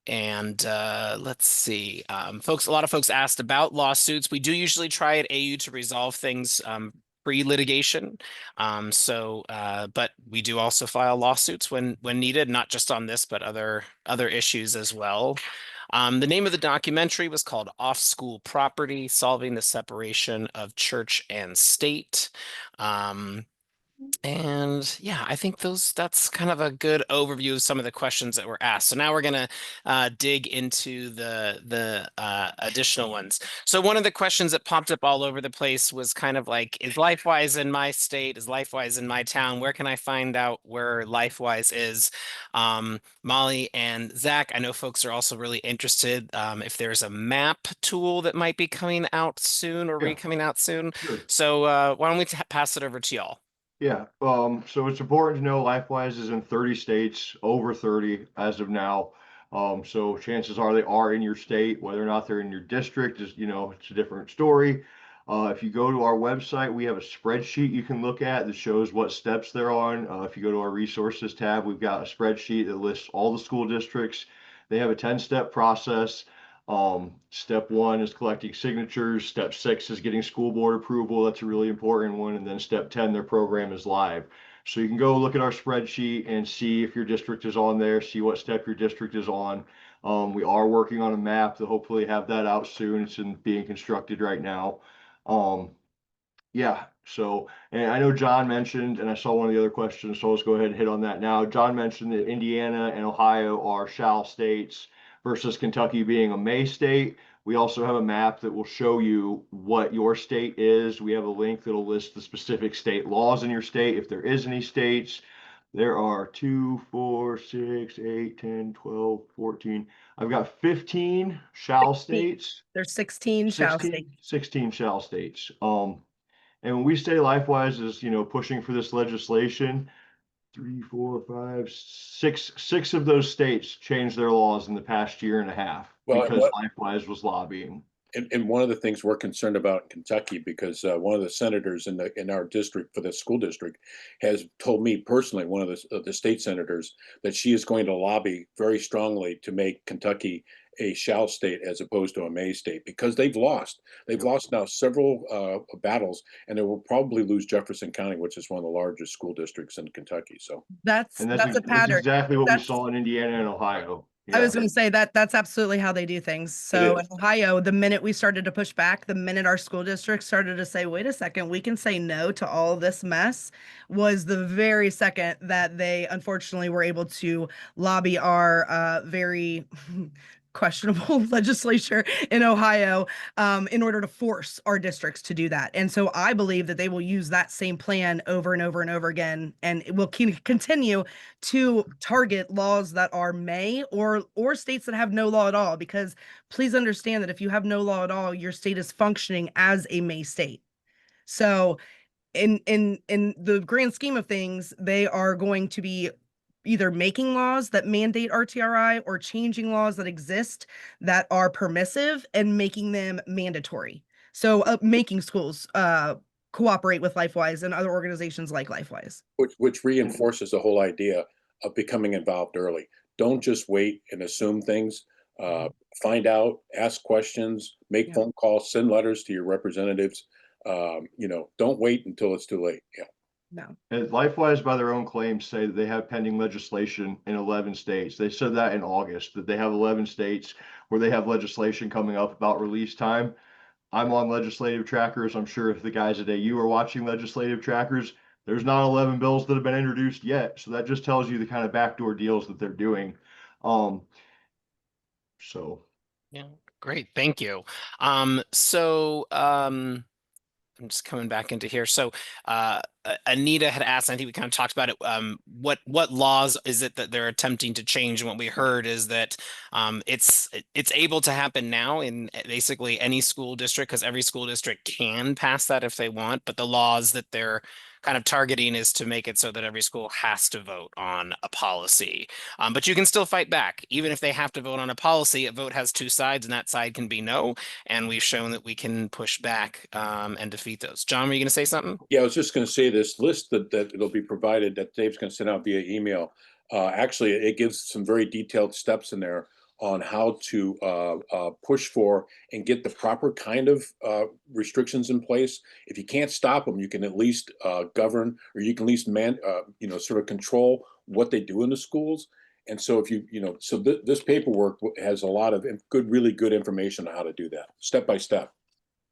And let's see, a lot of folks asked about lawsuits. We do usually try at AU to resolve things pre-litigation. But we do also file lawsuits when needed, not just on this, but other issues as well. The name of the documentary was called Off School Property: Solving the Separation of Church and State. And yeah, I think that's kind of a good overview of some of the questions that were asked. So now we're going to dig into the additional ones. So one of the questions that popped up all over the place was kind of like, is LifeWise in my state? Is LifeWise in my town? Where can I find out where LifeWise is? Molly and Zach, I know folks are also really interested if there's a map tool that might be coming out soon or coming out soon. Sure. So why don't we pass it over to y'all? Yeah, so it's important to know LifeWise is in 30 states, over 30 as of now. So chances are they are in your state. Whether or not they're in your district is, it's a different story. If you go to our website, we have a spreadsheet you can look at that shows what steps they're on. If you go to our resources tab, we've got a spreadsheet that lists all the school districts. They have a 10-step process. Step 1 is collecting signatures. Step 6 is getting school board approval. That's a really important one. And then step 10, their program is live. So you can go look at our spreadsheet and see if your district is on there, see what step your district is on. We are working on a map to hopefully have that out soon. It's being constructed right now. Yeah, so, and I know John mentioned, and I saw one of the other questions, so let's go ahead and hit on that now. John mentioned that Indiana and Ohio are shall states versus Kentucky being a may state. We also have a map that will show you what your state is. We have a link that'll list the specific state laws in your state, if there is any states. There are 2, 4, 6, 8, 10, 12, 14. I've got 15 shall 16. states. There's 16 shall states. 16 shall states. And when we say LifeWise is, pushing for this legislation, 3, 4, 5, 6 of those states changed their laws in the past year and a half because LifeWise was lobbying. And one of the things we're concerned about in Kentucky, because one of the senators in our district for the school district has told me personally, one of the state senators, that she is going to lobby very strongly to make Kentucky a shall state as opposed to a may state, because they've lost. They've lost now several battles, and they will probably lose Jefferson County, which is one of the largest school districts in Kentucky. So that's a pattern. That's exactly what we saw in Indiana and Ohio. I Yeah. was going to say that that's absolutely how they do things. So in is. Ohio, the minute we started to push back, the minute our school district started to say, wait a second, we can say no to all this mess, was the very second that they unfortunately were able to lobby our very questionable legislature in Ohio in order to force our districts to do that. And so I believe that they will use that same plan over and over and over again, and it will continue to target laws that are may or states that have no law at all. Because please understand that if you have no law at all, your state is functioning as a may state. So in the grand scheme of things, they are going to be either making laws that mandate RTRI or changing laws that exist that are permissive and making them mandatory. So making schools cooperate with LifeWise and other organizations like LifeWise. Which reinforces the whole idea of becoming involved early. Don't just wait and assume things. Find out, ask questions, make phone calls, send letters to your representatives. Don't wait until it's too late. Yeah. No. And LifeWise, by their own claims, say that they have pending legislation in 11 states. They said that in August, that they have 11 states where they have legislation coming up about release time. I'm on legislative trackers. I'm sure if the guys at AU are watching legislative trackers, there's not 11 bills that have been introduced yet. So that just tells you the kind of backdoor deals that they're doing. So Yeah, great. Thank you. I'm just coming back into here. So Anita had asked, I think we kind of talked about it, what laws is it that they're attempting to change? And what we heard is that it's able to happen now in basically any school district, because every school district can pass that if they want, but the laws that they're kind of targeting is to make it so that every school has to vote on a policy. But you can still fight back. Even if they have to vote on a policy, a vote has two sides, and that side can be no. And we've shown that we can push back and defeat those. John, were you going to say something? Yeah, I was just going to say this list that it'll be provided that Dave's going to send out via email. Actually, it gives some very detailed steps in there on how to push for and get the proper kind of restrictions in place. If you can't stop them, you can at least govern, or you can at least sort of control what they do in the schools. And so if this paperwork has a lot of really good information on how to do that step by step.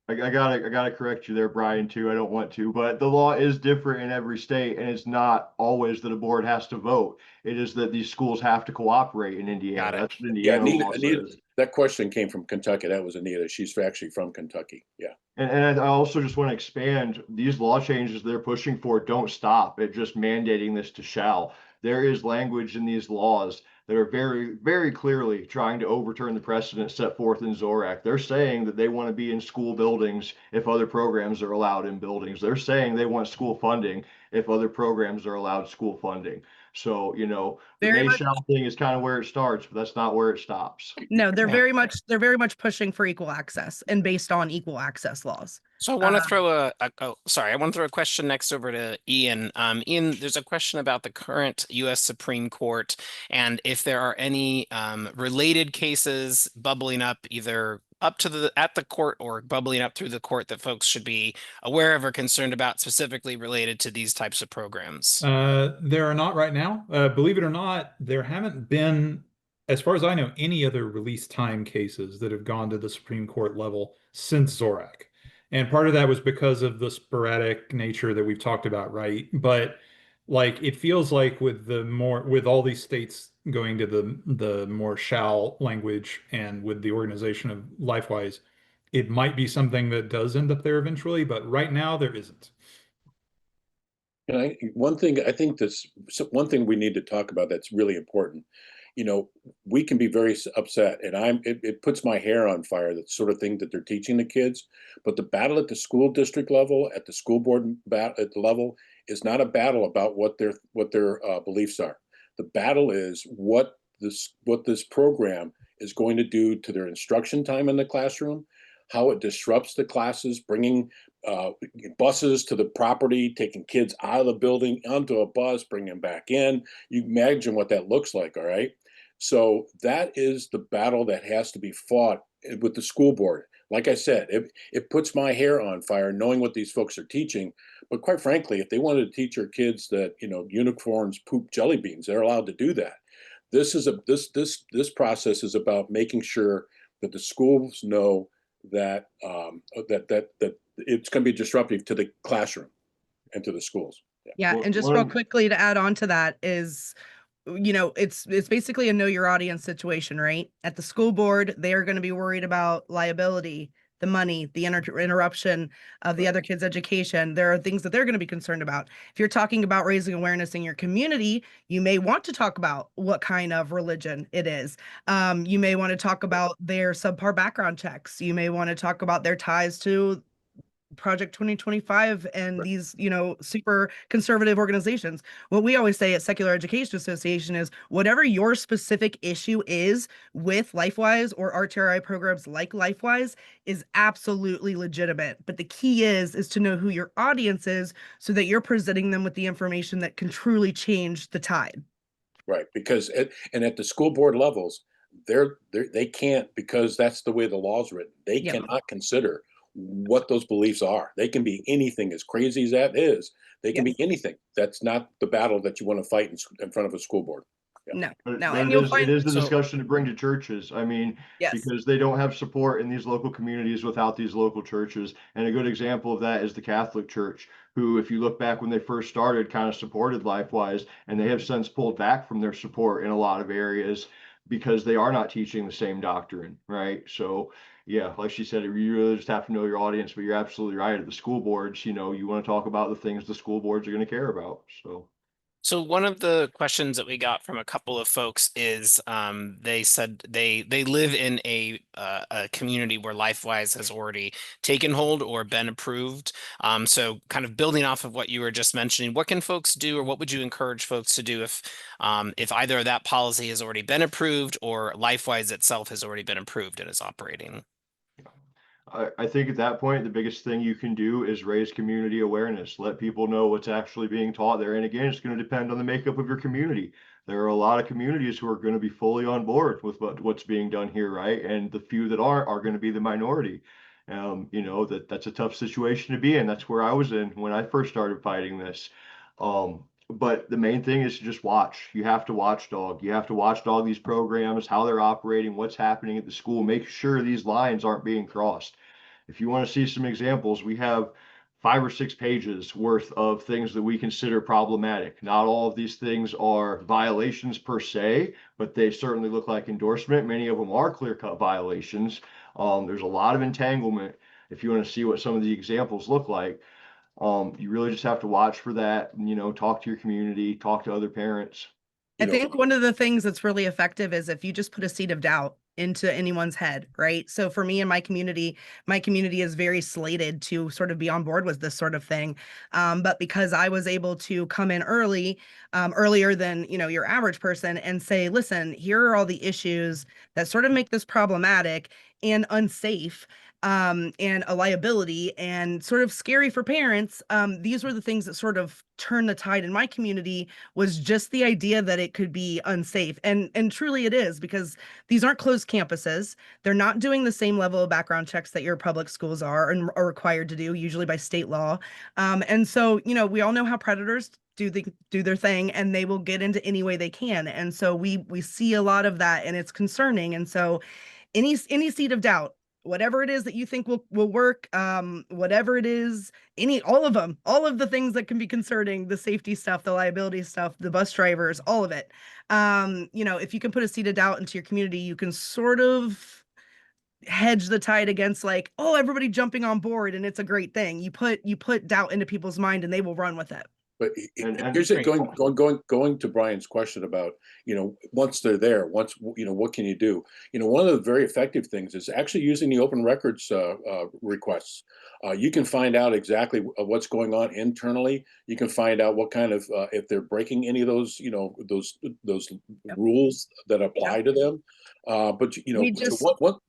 I gotta correct you there, Brian, too. I don't want to, but the law is different in every state, and it's not always that a board has to vote. It is that these schools have to cooperate in Indiana. That's what Indiana law says. That question came from Kentucky. That was Anita. She's actually from Kentucky. Yeah. And I also just want to expand these law changes they're pushing for don't stop at just mandating this to shall. There is language in these laws that are very, very clearly trying to overturn the precedent set forth in Zorak. They're saying that they want to be in school buildings if other programs are allowed in buildings. They're saying they want school funding if other programs are allowed school funding. So, the may shall thing is kind of where it starts, but that's not where it stops. No, they're very much pushing for equal access and based on equal access laws. So I want to throw I want to throw a question next over to Ian. Ian, there's a question about the current U.S. Supreme Court and if there are any related cases bubbling up either up to at the court or bubbling up through the court that folks should be aware of or concerned about, specifically related to these types of programs. There are not right now. Believe it or not, there haven't been, as far as I know, any other release time cases that have gone to the Supreme Court level since Zorak. And part of that was because of the sporadic nature that we've talked about, right? But like it feels like with all these states going to the more shall language and with the organization of LifeWise, it might be something that does end up there eventually, but right now there isn't. And one thing we need to talk about that's really important. We can be very upset, and it puts my hair on fire, that sort of thing that they're teaching the kids. But the battle at the school district level, at the school board at the level, is not a battle about what their beliefs are. The battle is what this program is going to do to their instruction time in the classroom, how it disrupts the classes, bringing buses to the property, taking kids out of the building onto a bus, bringing them back in. You imagine what that looks like, all right? So that is the battle that has to be fought with the school board. Like I said, it puts my hair on fire knowing what these folks are teaching. But quite frankly, if they wanted to teach our kids that, unicorns poop jelly beans, they're allowed to do that. This process is about making sure that the schools know that that it's going to be disruptive to the classroom and to the schools. Yeah, and just real quickly to add on to that is, it's basically a know your audience situation, right? At the school board, they are going to be worried about liability, the money, the interruption of the other kids' education. There are things that they're going to be concerned about. If you're talking about raising awareness in your community, you may want to talk about what kind of religion it is. You may want to talk about their subpar background checks. You may want to talk about their ties to Project 2025 and these, super conservative organizations. What we always say at Secular Education Association is whatever your specific issue is with LifeWise or RTRI programs like LifeWise is absolutely legitimate. But the key is to know who your audience is so that you're presenting them with the information that can truly change the tide. Right, because at the school board levels, they can't, because that's the way the law's written. They cannot consider what those beliefs are. They can be anything, as crazy as that is. They can be anything. That's not the battle that you want to fight in front of a school board. No, But and it is the discussion to bring to churches. I mean, yes, because they don't have support in these local communities without these local churches. And a good example of that is the Catholic Church, who, if you look back when they first started, kind of supported LifeWise, and they have since pulled back from their support in a lot of areas because they are not teaching the same doctrine, right? So, yeah, like she said, you really just have to know your audience, but you're absolutely right. At the school boards, you want to talk about the things the school boards are going to care about. So one of the questions that we got from a couple of folks is they said they live in a community where LifeWise has already taken hold or been approved. So kind of building off of what you were just mentioning, what can folks do, or what would you encourage folks to do if either that policy has already been approved or LifeWise itself has already been approved and is operating? I think at that point, the biggest thing you can do is raise community awareness, let people know what's actually being taught there. And again, it's going to depend on the makeup of your community. There are a lot of communities who are going to be fully on board with what's being done here, right? And the few that aren't are going to be the minority. That's a tough situation to be in. That's where I was in when I first started fighting this. But the main thing is to just watch. You have to watchdog. You have to watchdog these programs, how they're operating, what's happening at the school. Make sure these lines aren't being crossed. If you want to see some examples, we have 5 or 6 pages worth of things that we consider problematic. Not all of these things are violations per se, but they certainly look like endorsement. Many of them are clear-cut violations. There's a lot of entanglement. If you want to see what some of the examples look like, you really just have to watch for that. Talk to your community, talk to other parents. I think one of the things that's really effective is if you just put a seed of doubt into anyone's head, right? So for me and my community is very slated to sort of be on board with this sort of thing. But because I was able to come in earlier than, your average person and say, listen, here are all the issues that sort of make this problematic and unsafe, and a liability and sort of scary for parents. These were the things that sort of turned the tide in my community, was just the idea that it could be unsafe. And truly it is, because these aren't closed campuses. They're not doing the same level of background checks that your public schools are and are required to do, usually by state law. And so, we all know how predators do their thing, and they will get into any way they can. And so we see a lot of that, and it's concerning. And so any seed of doubt, whatever it is that you think will work, whatever it is, all of the things that can be concerning, the safety stuff, the liability stuff, the bus drivers, all of it. If you can put a seed of doubt into your community, you can sort of hedge the tide against like, oh, everybody jumping on board and it's a great thing. You put doubt into people's mind and they will run with it. But here's it, going to Brian's question about, once they're there, what can you do? One of the very effective things is actually using the open records requests. You can find out exactly what's going on internally. You can find out what kind of, if they're breaking any of those, those rules that apply to them. But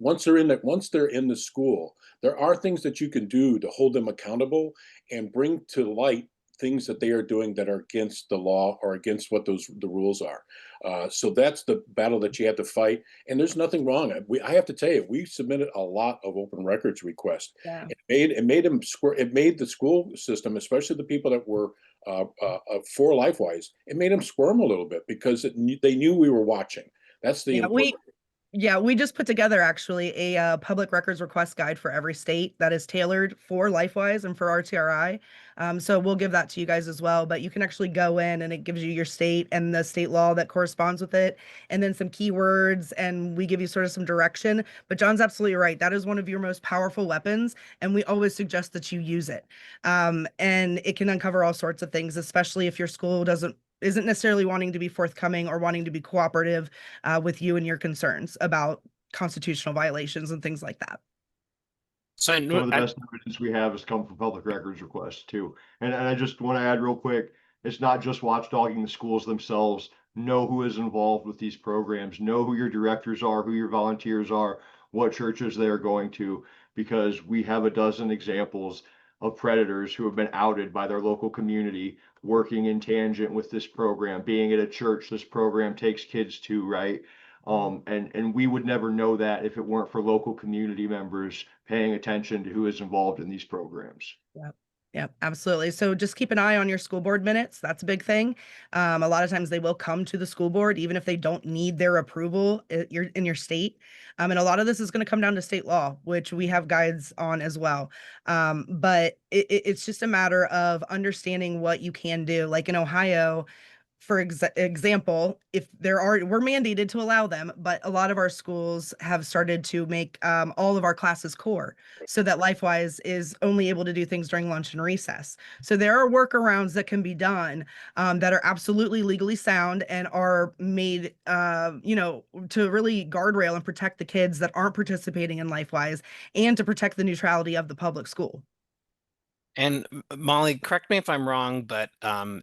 once they're in the school, there are things that you can do to hold them accountable and bring to light things that they are doing that are against the law or against what the rules are. So that's the battle that you have to fight. And there's nothing wrong. I have to tell you, we submitted a lot of open records requests. Yeah. It made them squir It made the school system, especially the people that were for LifeWise, it made them squirm a little bit because they knew we were watching. That's the Yeah, important. we just put together actually a public records request guide for every state that is tailored for LifeWise and for RTRI. So we'll give that to you guys as well. But you can actually go in and it gives you your state and the state law that corresponds with it, and then some keywords, and we give you sort of some direction. But John's absolutely right. That is one of your most powerful weapons, and we always suggest that you use it. And it can uncover all sorts of things, especially if your school isn't necessarily wanting to be forthcoming or wanting to be cooperative with you and your concerns about constitutional violations and things like that. So Some of the best evidence we have has come from public records requests too. And I just want to add real quick, it's not just watchdogging the schools themselves. Know who is involved with these programs, know who your directors are, who your volunteers are, what churches they are going to, because we have a dozen examples of predators who have been outed by their local community working in tangent with this program, being at a church this program takes kids to, right? And we would never know that if it weren't for local community members paying attention to who is involved in these programs. Yep. Yep, absolutely. So just keep an eye on your school board minutes. That's a big thing. A lot of times they will come to the school board, even if they don't need their approval in your state. And a lot of this is going to come down to state law, which we have guides on as well. But it's just a matter of understanding what you can do. Like in Ohio, for example, if we're mandated to allow them, but a lot of our schools have started to make all of our classes core so that LifeWise is only able to do things during lunch and recess. So there are workarounds that can be done that are absolutely legally sound and are made, to really guardrail and protect the kids that aren't participating in LifeWise and to protect the neutrality of the public school. And Molly, correct me if I'm wrong, but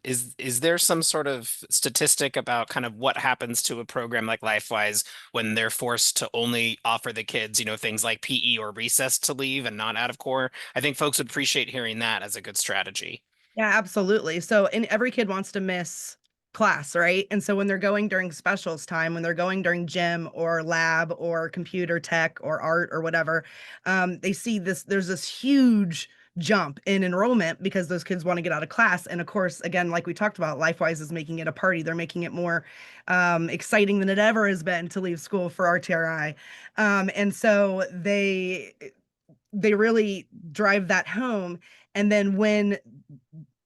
is there some sort of statistic about kind of what happens to a program like LifeWise when they're forced to only offer the kids, things like PE or recess to leave and not out of core? I think folks would appreciate hearing that as a good strategy. Yeah, absolutely. So, and every kid wants to miss class, right? And so when they're going during specials time, when they're going during gym or lab or computer tech or art or whatever, they see there's this huge jump in enrollment because those kids want to get out of class. And of course, again, like we talked about, LifeWise is making it a party. They're making it more exciting than it ever has been to leave school for RTRI. And so they really drive that home. And then when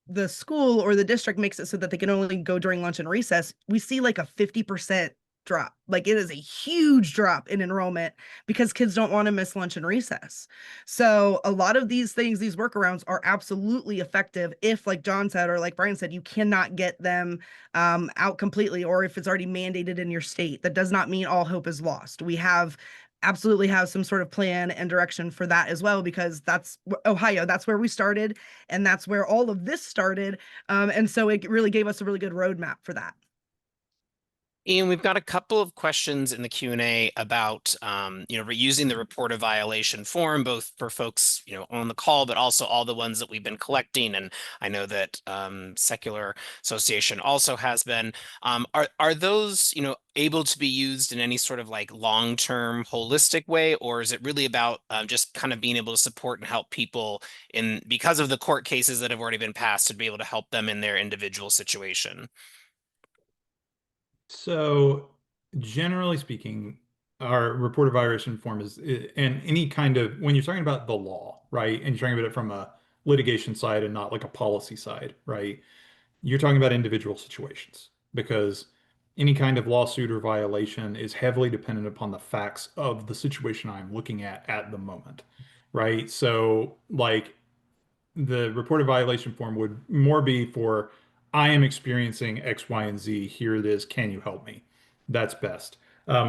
the school or the district makes it so that they can only go during lunch and recess, we see like a 50% drop. Like it is a huge drop in enrollment because kids don't want to miss lunch and recess. So a lot of these things, these workarounds are absolutely effective if, like John said, or like Brian said, you cannot get them out completely, or if it's already mandated in your state. That does not mean all hope is lost. We absolutely have some sort of plan and direction for that as well, because that's Ohio, that's where we started, and that's where all of this started. And so it really gave us a really good roadmap for that. Ian, we've got a couple of questions in the Q&A about, reusing the report of violation form, both for folks, on the call, but also all the ones that we've been collecting. And I know that Secular Association also has been. Are those, able to be used in any sort of like long-term holistic way, or is it really about just kind of being able to support and help people because of the court cases that have already been passed, to be able to help them in their individual situation? So generally speaking, our reported violation form and any kind of, when you're talking about the law, right, and you're talking about it from a litigation side and not like a policy side, right, you're talking about individual situations, because any kind of lawsuit or violation is heavily dependent upon the facts of the situation I'm looking at the moment, right? So like the reported violation form would more be for, I am experiencing X, Y, and Z. Here it is. Can you help me? That's best.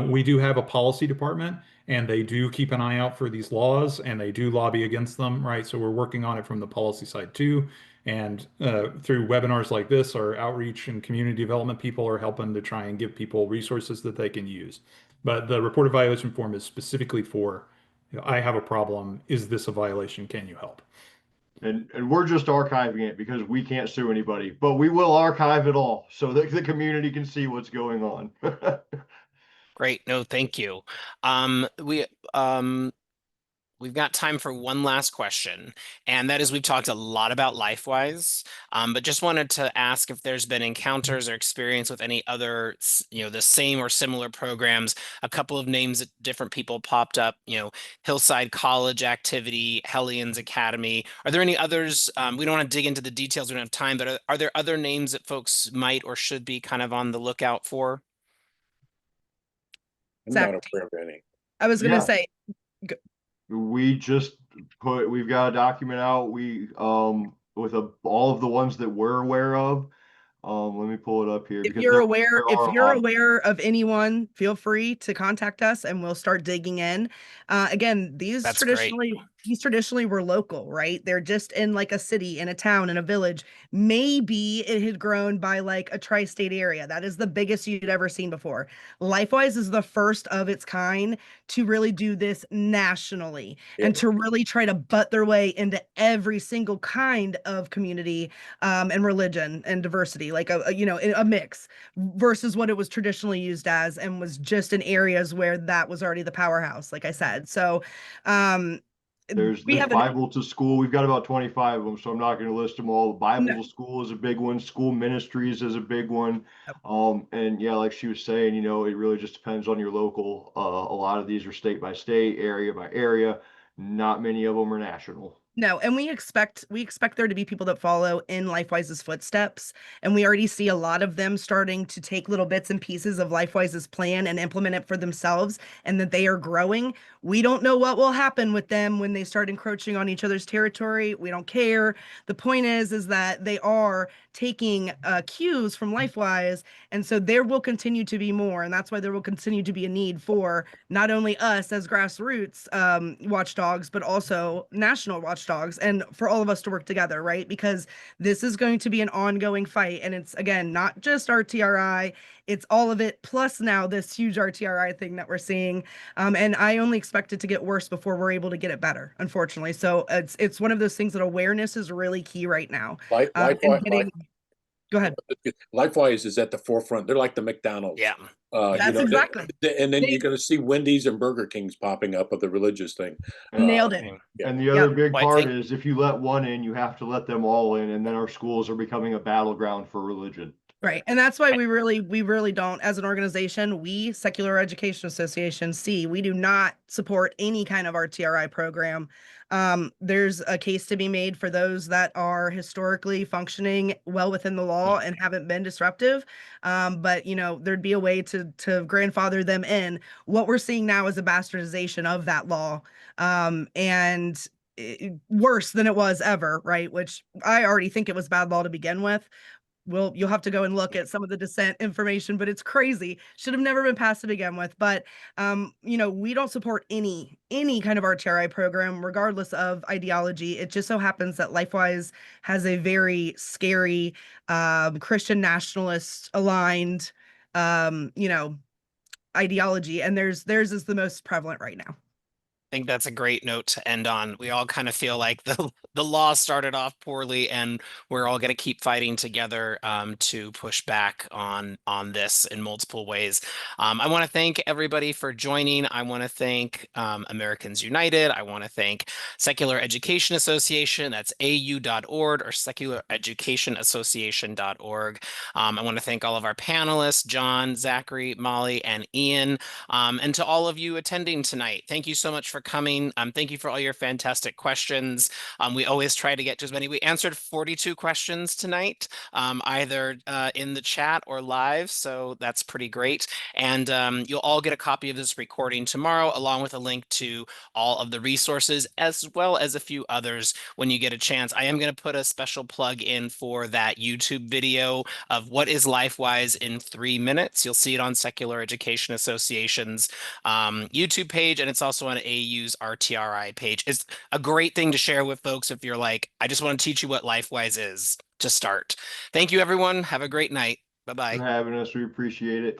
We do have a policy department, and they do keep an eye out for these laws, and they do lobby against them, right? So we're working on it from the policy side too. And through webinars like this, our outreach and community development people are helping to try and give people resources that they can use. But the reported violation form is specifically for, I have a problem. Is this a violation? Can you help? And we're just archiving it because we can't sue anybody, but we will archive it all so that the community can see what's going on. Great. No, thank you. We've got time for one last question, and that is we've talked a lot about LifeWise, but just wanted to ask if there's been encounters or experience with any other, the same or similar programs. A couple of names that different people popped up, Hillside College Activity, Hellions Academy. Are there any others? We don't want to dig into the details, we don't have time, but are there other names that folks might or should be kind of on the lookout for? I'm Zach, not aware of any. I was going to Yeah. say, We've got a document out. With all of the ones that we're aware of. Let me pull it up here if because you're there aware, if are a you're lot. aware of anyone, feel free to contact us and we'll start digging in. Again, That's great. these traditionally were local, right? They're just in like a city, in a town, in a village. Maybe it had grown by like a tri-state area. That is the biggest you'd ever seen before. LifeWise is the first of its kind to really do this nationally and to really try to butt their way into every single kind of community and religion and diversity, like a mix versus what it was traditionally used as and was just in areas where that was already the powerhouse, like I said. So There's we have Bible to School. We've got about 25 of them, so I'm not going to list them all. no, Bible to School is a big one. School Ministries is a big one. And yeah, like she was saying, it really just depends on your local. A lot of these are state by state, area by area. Not many of them are national. No, and we expect there to be people that follow in LifeWise's footsteps, and we already see a lot of them starting to take little bits and pieces of LifeWise's plan and implement it for themselves, and that they are growing. We don't know what will happen with them when they start encroaching on each other's territory. We don't care. The point is that they are taking cues from LifeWise, and so there will continue to be more, and that's why there will continue to be a need for not only us as grassroots watchdogs, but also national watchdogs, and for all of us to work together, right? Because this is going to be an ongoing fight, and it's, again, not just RTRI, it's all of it, plus now this huge RTRI thing that we're seeing. And I only expect it to get worse before we're able to get it better, unfortunately. So it's one of those things that awareness is really key right now. Go ahead. LifeWise is at the forefront. They're like the McDonald's. Yeah. That's exactly. And then you're going to see Wendy's and Burger Kings popping up of the religious thing. Nailed it. Yeah. And the other big Well, I part think- is if you let one in, you have to let them all in, and then our schools are becoming a battleground for religion. Right. And that's why we really don't, as an organization, we, Secular Education Association, we do not support any kind of RTRI program. There's a case to be made for those that are historically functioning well within the law and haven't been disruptive. But there'd be a way to grandfather them in. What we're seeing now is a bastardization of that law. And worse than it was ever, right? Which I already think it was bad law to begin with. You'll have to go and look at some of the dissent information, but it's crazy. Should have never been passed to begin with. But we don't support any kind of RTRI program, regardless of ideology. It just so happens that LifeWise has a very scary Christian nationalist aligned ideology, and theirs is the most prevalent right now. I think that's a great note to end on. We all kind of feel like the law started off poorly, and we're all going to keep fighting together to push back on this in multiple ways. I want to thank everybody for joining. I want to thank Americans United. I want to thank Secular Education Association. That's au.org or seculareducationassociation.org. I want to thank all of our panelists, John, Zachary, Molly, and Ian, and to all of you attending tonight. Thank you so much for coming. Thank you for all your fantastic questions. We always try to get to as many. We answered 42 questions tonight, either in the chat or live, so that's pretty great. And you'll all get a copy of this recording tomorrow, along with a link to all of the resources, as well as a few others when you get a chance. I am going to put a special plug in for that YouTube video of what is LifeWise in 3 minutes. You'll see it on Secular Education Association's YouTube page, and it's also on AU's RTRI page. It's a great thing to share with folks if you're like, I just want to teach you what LifeWise is to start. Thank you, everyone. Have a great night. Bye-bye. For having us. We appreciate it.